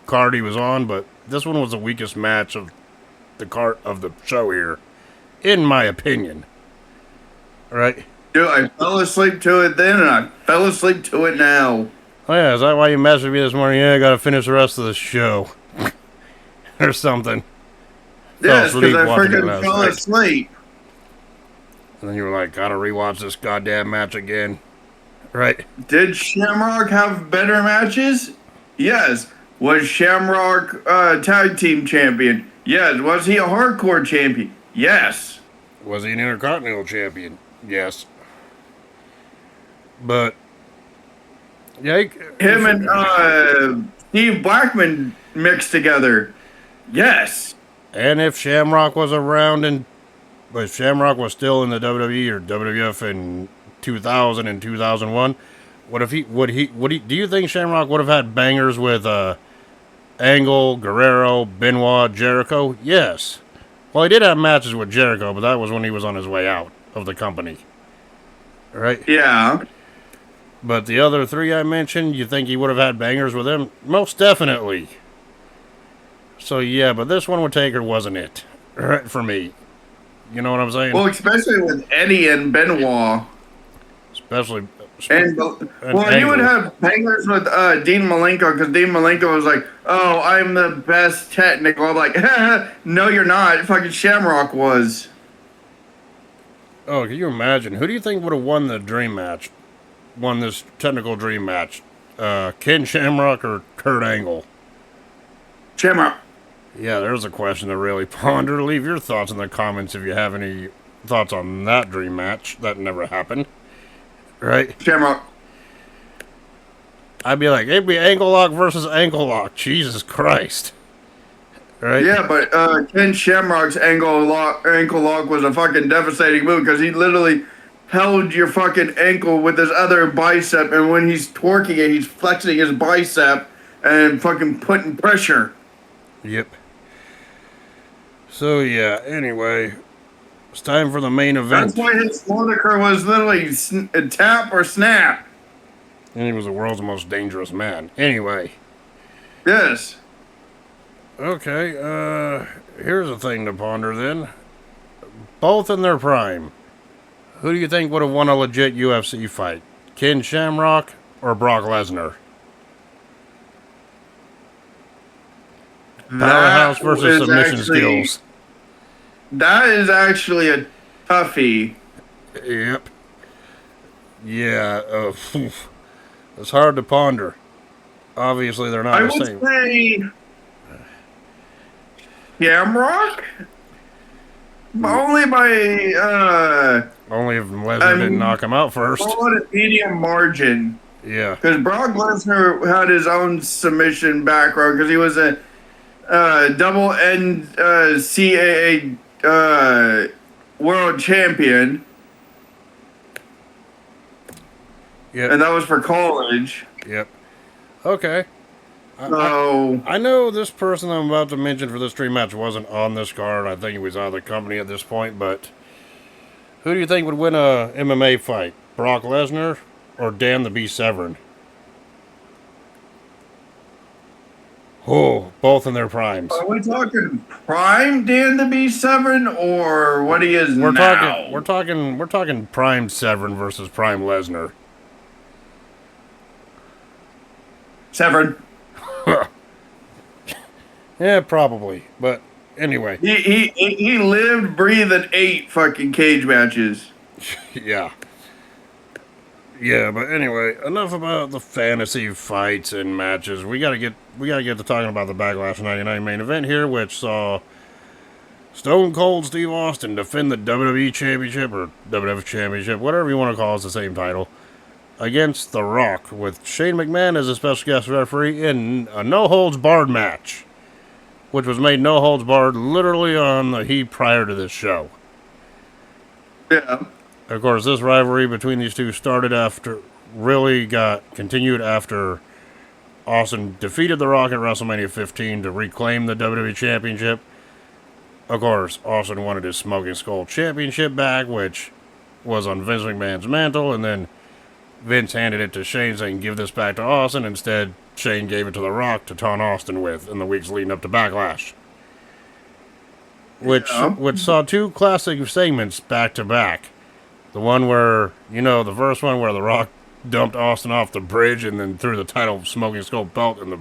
card he was on, but this one was the weakest match of the card of the show here, in my opinion. All right? Dude, I fell asleep to it then, and I fell asleep to it now. Oh yeah, is that why you messaged me this morning? Yeah, I gotta finish the rest of the show. Or something. Yes, because I freaking fell asleep. And then you were like, gotta rewatch this goddamn match again. Right? Did Shamrock have better matches? Yes. Was Shamrock tag team champion? Yes. Was he a hardcore champion? Yes. Was he an intercontinental champion? Yes. But yeah, him and Steve Blackman mixed together. Yes. And if Shamrock was around but if Shamrock was still in the WWE or WWF in 2000 and 2001, would he do you think Shamrock would have had bangers with Angle, Guerrero, Benoit, Jericho? Yes. Well, he did have matches with Jericho, but that was when he was on his way out of the company. Right? Yeah. But the other three I mentioned, you think he would have had bangers with them? Most definitely. So yeah, but this one with Taker wasn't it, right, for me. You know what I'm saying? Well, especially with Eddie and Benoit. Especially. And you would have bangers with Dean Malenko, because Dean Malenko was like, "Oh, I'm the best technical." I'm like, "No, you're not. Fucking Shamrock was." Oh, can you imagine? Who do you think would have won the dream match? Won this technical dream match? Ken Shamrock or Kurt Angle? Shamrock. Yeah, there's a question to really ponder. Leave your thoughts in the comments if you have any thoughts on that dream match. That never happened. Right? Shamrock. I'd be like, it'd be ankle lock versus ankle lock. Jesus Christ. Right? Yeah, but Ken Shamrock's ankle lock was a fucking devastating move, because he literally held your fucking ankle with his other bicep, and when he's twerking it, he's flexing his bicep and fucking putting pressure. Yep. So yeah, anyway, it's time for the main event. That's why his moniker was literally tap or snap. And he was the world's most dangerous man. Anyway. Yes. Okay, here's a thing to ponder then. Both in their prime. Who do you think would have won a legit UFC fight? Ken Shamrock or Brock Lesnar? Powerhouse versus submission skills. That is actually a toughie. Yep. Yeah, it's hard to ponder. Obviously, they're not the same. I would say Shamrock? Only by, only if Lesnar didn't knock him out first. On a medium margin. Yeah. Because Brock Lesnar had his own submission background, because he was a double NCAA world champion. Yep. And that was for college. Yep. Okay. So I know this person I'm about to mention for this dream match wasn't on this card. I think he was out of the company at this point, but who do you think would win a MMA fight? Brock Lesnar or Dan the Beast Severn? Oh, both in their primes. Are we talking prime Dan the B7 or what he is now? We're talking Prime Severn versus Prime Lesnar. Severn. Yeah, probably. But anyway, He lived, breathed, and ate fucking cage matches. yeah. Yeah, but anyway, enough about the fantasy fights and matches. We gotta get to talking about the Backlash '99 main event here, which saw Stone Cold Steve Austin defend the WWE Championship or WWF Championship, whatever you want to call it, it's the same title, against The Rock, with Shane McMahon as a special guest referee in a no holds barred match, which was made no holds barred literally on the heat prior to this show. Yeah. Of course, this rivalry between these two continued after Austin defeated The Rock at WrestleMania 15 to reclaim the WWE Championship. Of course, Austin wanted his Smoking Skull Championship back, which was on Vince McMahon's mantle, and then Vince handed it to Shane saying, give this back to Austin. Instead, Shane gave it to The Rock to taunt Austin with in the weeks leading up to Backlash. Which saw two classic segments back to back. The one where, the first one where The Rock dumped Austin off the bridge and then threw the title Smoking Skull belt in the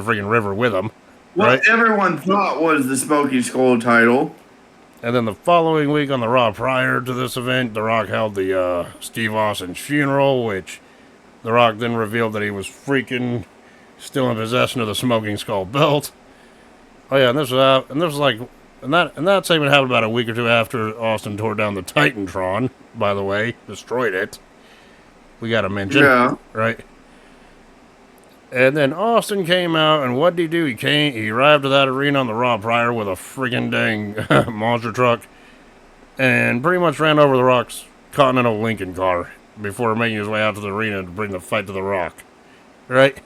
freaking river with him. Right? What everyone thought was the Smoky Skull title. And then the following week on the Raw prior to this event, The Rock held the Steve Austin funeral, which The Rock then revealed that he was freaking still in possession of the Smoking Skull belt. Oh yeah, and that segment happened about a week or two after Austin tore down the Titantron, by the way, destroyed it. We gotta mention. Yeah. Right? And then Austin came out, and what did he do? He arrived at that arena on the Raw prior with a friggin' dang monster truck, and pretty much ran over The Rock's Continental Lincoln car before making his way out to the arena to bring the fight to The Rock. Right?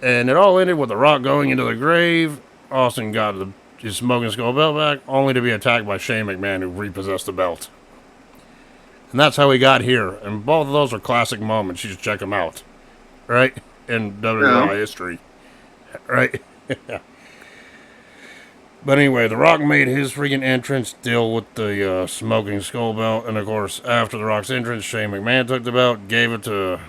And it all ended with The Rock going into the grave. Austin got his Smoking Skull belt back, only to be attacked by Shane McMahon, who repossessed the belt. And that's how he got here. And both of those are classic moments. You should check them out. Right? In WWE history. Right? But anyway, The Rock made his freaking entrance, still with the Smoking Skull belt. And of course, after The Rock's entrance, Shane McMahon took the belt, gave it to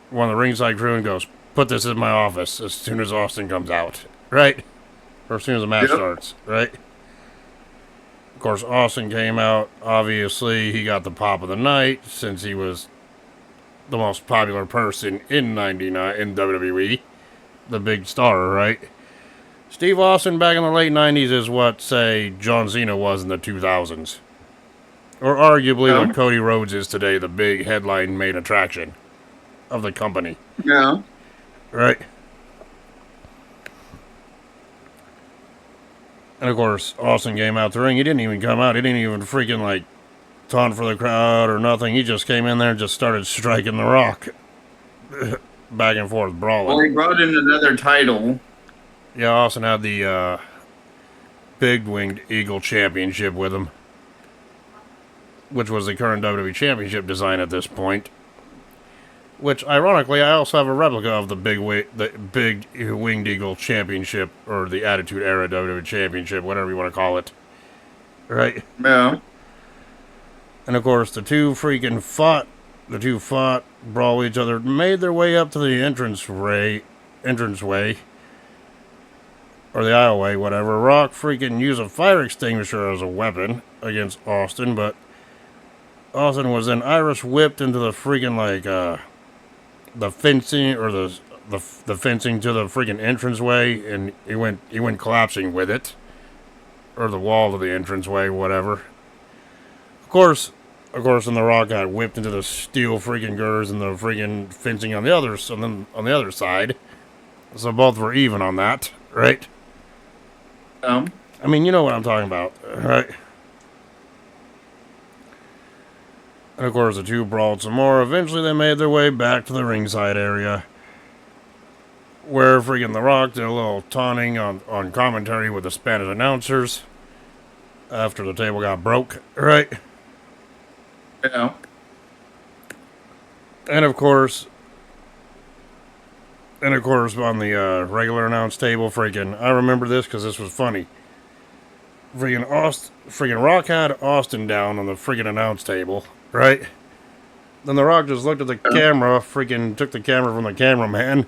one of the ringside crew, and goes, put this in my office as soon as Austin comes out. Right? Or as soon as the match starts. Right? Of course, Austin came out. Obviously, he got the pop of the night since he was the most popular person in '99 in WWE. The big star, right? Steve Austin back in the late 90s is what, say, John Cena was in the 2000s. Or arguably what Cody Rhodes is today, the big headline main attraction of the company. Yeah. Right? And of course, Austin came out the ring. He didn't even come out. He didn't even freaking, taunt for the crowd or nothing. He just came in there and just started striking The Rock. Back and forth, brawling. Well, he brought in another title. Yeah, Austin had the Big Winged Eagle Championship with him, which was the current WWE Championship design at this point. Which, ironically, I also have a replica of the Big Winged Eagle Championship, or the Attitude Era WWE Championship, whatever you want to call it. Right? Yeah. And of course, the two fought, brawled each other, made their way up to the entranceway, or the aisleway, whatever. Rock freaking used a fire extinguisher as a weapon against Austin, but Austin was then Irish whipped into the freaking, the fencing, or the fencing to the freaking entranceway, and he went collapsing with it, or the wall of the entranceway, whatever. Of course, then The Rock got whipped into the steel freaking girders and the freaking fencing on the other side. So both were even on that, right? I mean, you know what I'm talking about, right? And of course, the two brawled some more. Eventually, they made their way back to the ringside area, where freaking The Rock did a little taunting on commentary with the Spanish announcers after the table got broke, right? Yeah. And of course, And of course, on the regular announce table, freaking, I remember this because this was funny. Freaking Rock had Austin down on the freaking announce table, right? Then The Rock just looked at the camera, freaking took the camera from the cameraman,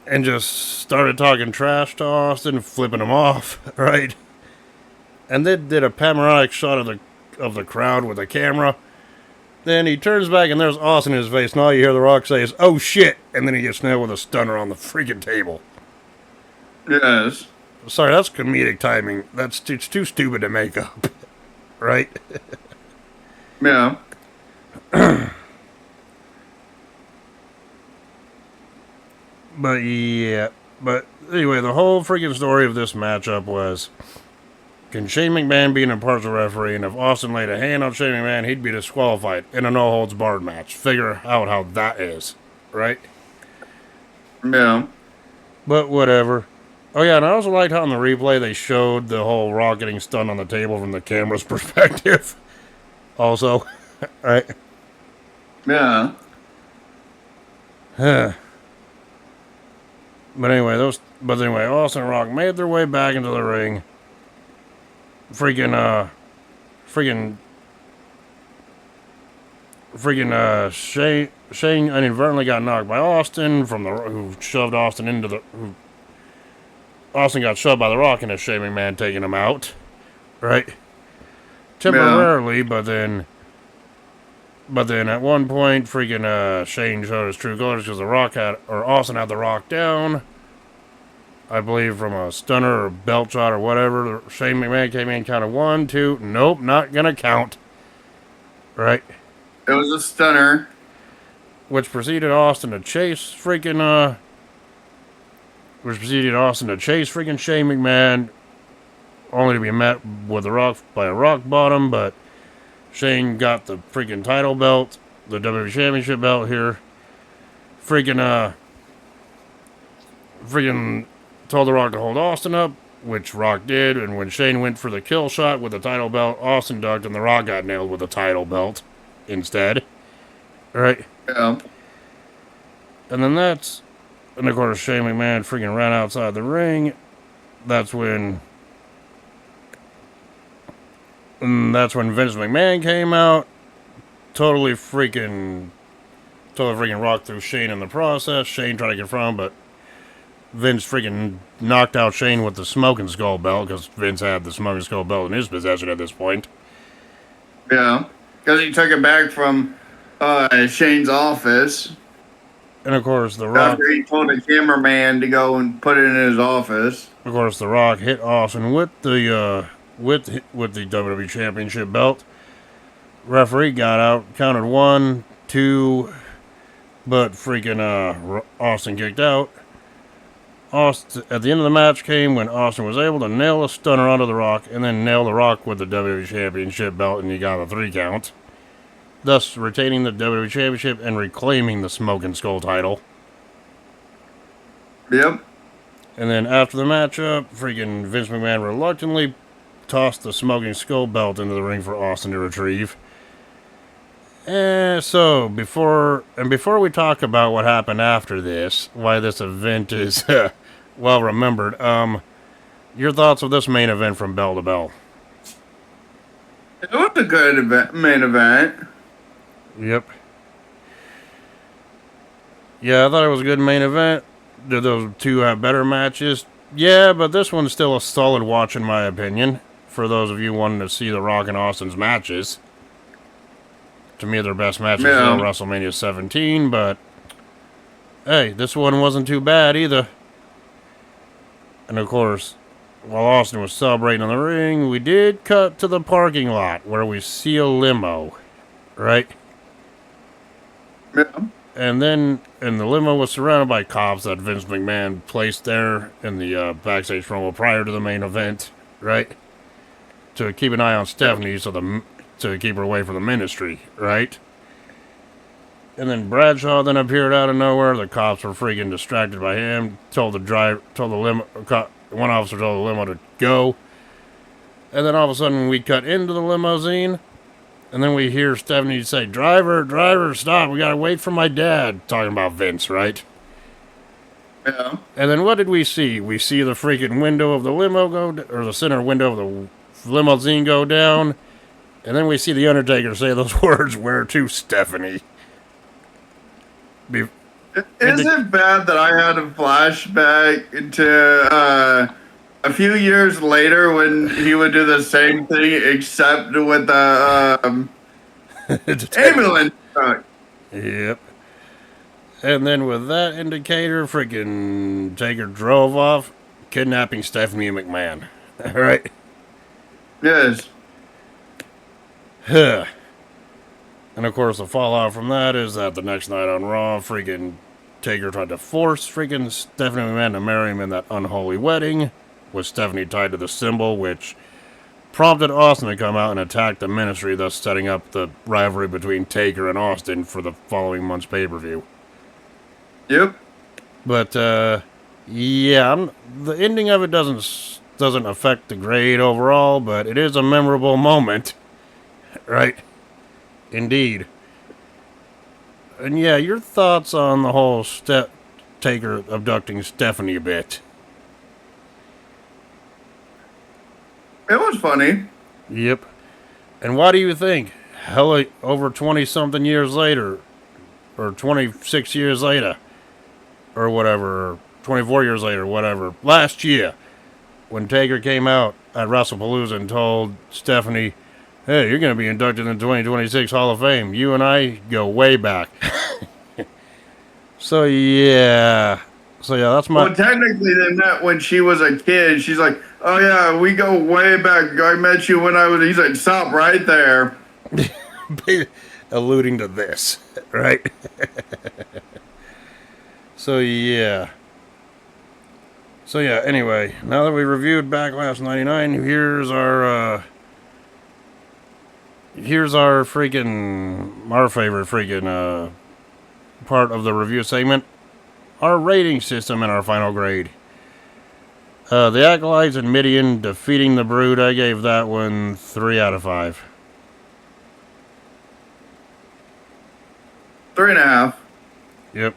and just started talking trash to Austin, flipping him off, right? And then did a panoramic shot of the crowd with the camera. Then he turns back and there's Austin in his face, and all you hear The Rock say is, "Oh shit!" And then he gets nailed with a stunner on the freaking table. Yes. Sorry, that's comedic timing. It's too stupid to make up, right? Yeah. But yeah, but anyway, the whole freaking story of this matchup was, can Shane McMahon be an impartial referee, and if Austin laid a hand on Shane McMahon, he'd be disqualified in a no-holds-barred match. Figure out how that is, right? Yeah. But whatever. Oh yeah, and I also liked how in the replay they showed the whole Rock getting stunned on the table from the camera's perspective. Also, right? Yeah. But anyway, Austin and Rock made their way back into the ring. Shane inadvertently got knocked by Austin who shoved Austin Austin got shoved by The Rock into Shane McMahon taking him out, right? Temporarily, yeah. But then at one point, Shane showed his true colors because Austin had The Rock down. I believe from a stunner or belt shot or whatever. Shane McMahon came in, counted 1, 2. Nope, not gonna count. Right? It was a stunner. Which proceeded Austin to chase freaking Shane McMahon, only to be met with by a rock bottom, but Shane got the freaking title belt, the WWE Championship belt here. Freaking told The Rock to hold Austin up, which Rock did, and when Shane went for the kill shot with the title belt, Austin ducked and The Rock got nailed with the title belt instead. Right? Yeah. And then of course, Shane McMahon freaking ran outside the ring. That's when Vince McMahon came out. Totally freaking rocked through Shane in the process. Shane tried to confront him, but Vince freaking knocked out Shane with the Smoking Skull belt, because Vince had the Smoking Skull belt in his possession at this point. Yeah, because he took it back from Shane's office. And of course, The Rock... After he told the cameraman to go and put it in his office. Of course, The Rock hit Austin with the WWE Championship belt. Referee got out, counted 1, 2, but freaking Austin kicked out. At the end of the match came when Austin was able to nail a stunner onto The Rock and then nail The Rock with the WWE Championship belt, and he got a 3 count. Thus retaining the WWE Championship and reclaiming the Smoking Skull title. Yep. And then after the matchup, freaking Vince McMahon reluctantly tossed the Smoking Skull belt into the ring for Austin to retrieve. So before we talk about what happened after this, why this event is well remembered, your thoughts of this main event from bell to bell? It was a good main event. Yep. Yeah, I thought it was a good main event. Did those two have better matches? Yeah, but this one's still a solid watch in my opinion. For those of you wanting to see The Rock and Austin's matches. To me, their best match is still WrestleMania 17, but hey, this one wasn't too bad either. And of course, while Austin was celebrating in the ring, we did cut to the parking lot where we see a limo, right? Yeah. And the limo was surrounded by cops that Vince McMahon placed there in the backstage promo prior to the main event, right? To keep an eye on Stephanie to keep her away from the ministry, right? And then Bradshaw then appeared out of nowhere. The cops were freaking distracted by him. One officer told the limo to go. And then all of a sudden we cut into the limousine. And then we hear Stephanie say, driver, stop. We gotta wait for my dad. Talking about Vince, right? Yeah. And then what did we see? We see the freaking window of the limo or the center window of the limousine go down. And then we see the Undertaker say those words, "Where to, Stephanie?" Be- Is it bad that I had a flashback to a few years later when he would do the same thing except with the ambulance truck? Yep. And then with that indicator, freaking Taker drove off, kidnapping Stephanie McMahon. All right. Yes. Huh. And of course, the fallout from that is that the next night on Raw, freaking Taker tried to force freaking Stephanie McMahon to marry him in that unholy wedding, with Stephanie tied to the symbol, which prompted Austin to come out and attack the ministry, thus setting up the rivalry between Taker and Austin for the following month's pay-per-view. Yep. But yeah, the ending of it doesn't affect the grade overall, but it is a memorable moment, right? Indeed. And yeah, your thoughts on the whole Taker abducting Stephanie a bit? It was funny. Yep. And why do you think? Hell, over 20-something years later, or 26 years later, or whatever, or 24 years later, whatever, last year, when Taker came out at WrestlePalooza and told Stephanie, "Hey, you're going to be inducted in the 2026 Hall of Fame. You and I go way back." So yeah, that's my... Well, technically, they met when she was a kid. She's like, "Oh yeah, we go way back. I met you when I was." He's like, "Stop right there." Alluding to this, right? So yeah. Anyway, now that we reviewed Backlash 99, here's our favorite freaking part of the review segment, our rating system and our final grade. The Acolytes and Midian defeating the Brood, I gave that one 3 out of 5. 3.5. Yep.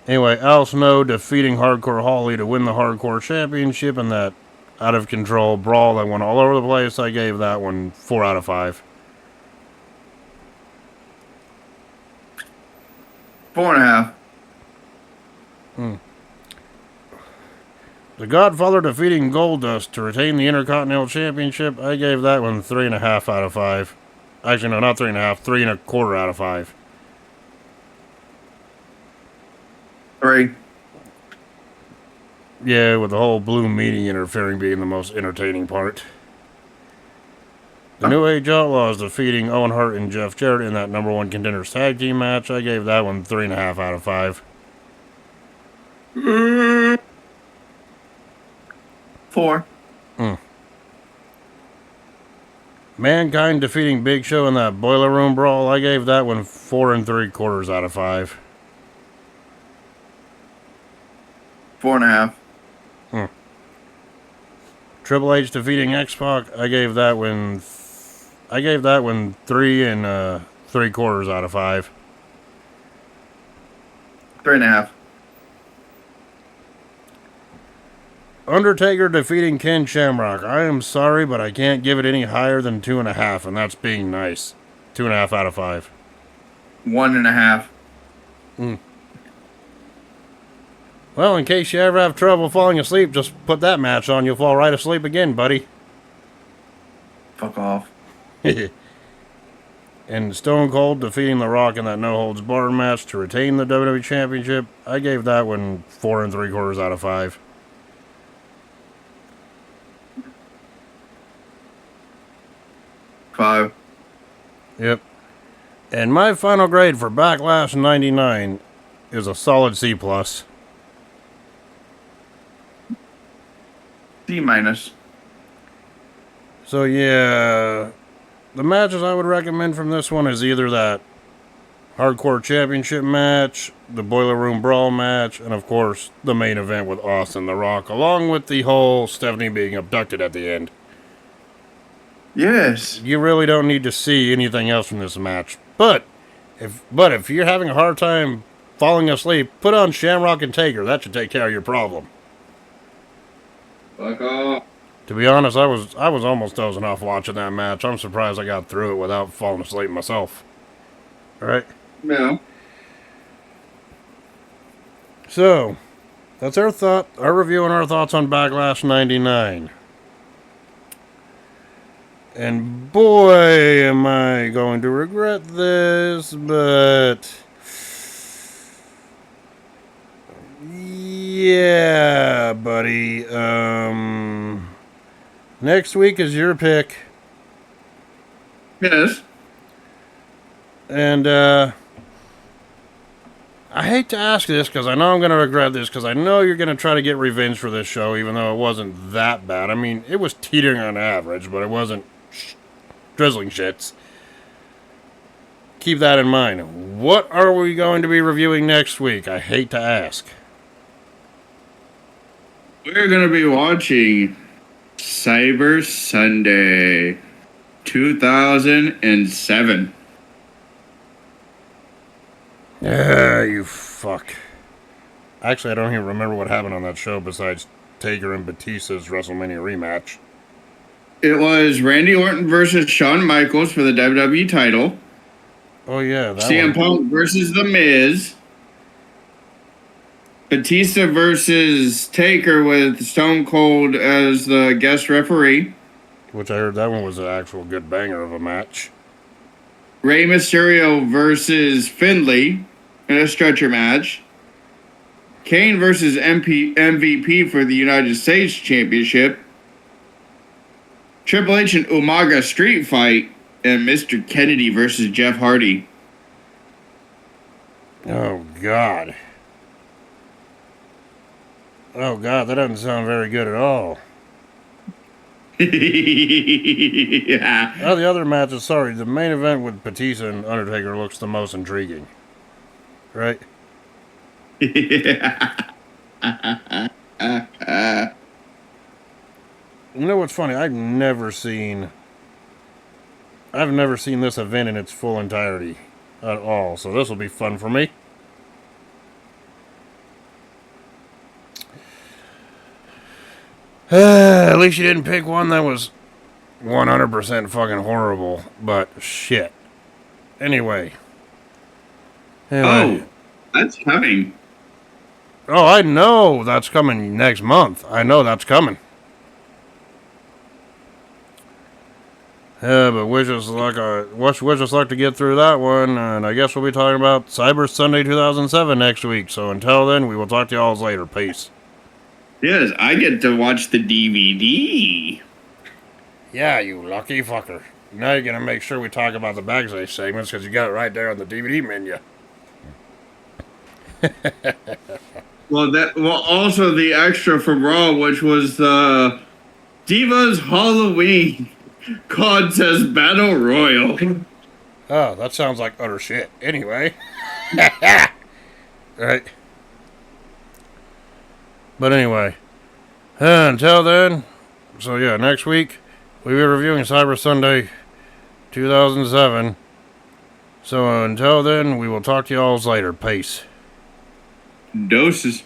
Anyway, Al Snow defeating Hardcore Holly to win the Hardcore Championship in that out of control brawl that went all over the place, I gave that one 4 out of 5. 4.5. The Godfather defeating Goldust to retain the Intercontinental Championship, I gave that one 3.5 out of 5. Actually, no, not 3.5, 3.25 out of 5. 3. Yeah, with the whole blue meeting interfering being the most entertaining part. The New Age Outlaws defeating Owen Hart and Jeff Jarrett in that number 1 contenders tag team match, I gave that one 3.5 out of 5. 4. Mankind defeating Big Show in that Boiler Room Brawl, I gave that one 4 3/4 out of 5. 4.5. Triple H defeating X-Pac, I gave that one 3 3/4 out of 5. 3.5. Undertaker defeating Ken Shamrock. I am sorry, but I can't give it any higher than 2.5, and that's being nice. 2.5 out of 5. 1.5. Well, in case you ever have trouble falling asleep, just put that match on. You'll fall right asleep again, buddy. Fuck off. And Stone Cold defeating The Rock in that no-holds-barred match to retain the WWE Championship, I gave that one 4 3/4 out of 5. 5. Yep. And my final grade for Backlash 99 is a solid C+. C-. So yeah, the matches I would recommend from this one is either that Hardcore Championship match, the Boiler Room Brawl match, and of course the main event with Austin The Rock, along with the whole Stephanie being abducted at the end. Yes. You really don't need to see anything else from this match. But If you're having a hard time falling asleep, put on Shamrock and Taker. That should take care of your problem. Fuck off. To be honest, I was almost dozing off watching that match. I'm surprised I got through it without falling asleep myself. All right. Yeah. So, that's our review and our thoughts on Backlash 99. And boy, am I going to regret this, but yeah, buddy. Next week is your pick. Yes. And I hate to ask this because I know I'm going to regret this because I know you're going to try to get revenge for this show, even though it wasn't that bad. I mean, it was teetering on average, but it wasn't drizzling shits. Keep that in mind. What are we going to be reviewing next week? I hate to ask. We're going to be watching Cyber Sunday 2007. Yeah, you fuck. Actually, I don't even remember what happened on that show besides Taker and Batista's WrestleMania rematch. It was Randy Orton versus Shawn Michaels for the WWE title. Oh, yeah. That CM one. Punk versus The Miz. Batista versus Taker with Stone Cold as the guest referee. Which I heard that one was an actual good banger of a match. Rey Mysterio versus Finlay in a stretcher match. Kane versus MVP for the United States Championship. Triple H and Umaga street fight. And Mr. Kennedy versus Jeff Hardy. Oh, God. Oh, God, that doesn't sound very good at all. Yeah. Oh, the other matches, sorry, the main event with Batista and Undertaker looks the most intriguing. Right? Yeah. You know what's funny? I've never seen this event in its full entirety at all, so this will be fun for me. At least you didn't pick one that was 100% fucking horrible, but shit. Anyway. Oh, that's coming. Oh, I know that's coming next month. I know that's coming. Yeah, but wish us luck to get through that one, and I guess we'll be talking about Cyber Sunday 2007 next week. So until then, we will talk to y'all later. Peace. Yes, I get to watch the DVD. Yeah, you lucky fucker. Now you're gonna make sure we talk about the backstage segments because you got it right there on the DVD menu. Well, also the extra from Raw, which was the Divas Halloween Contest Battle Royal. Oh, that sounds like utter shit. Anyway. Right. But anyway. Until then. So yeah, next week we'll be reviewing Cyber Sunday 2007. So until then, we will talk to y'all later. Peace. Doses.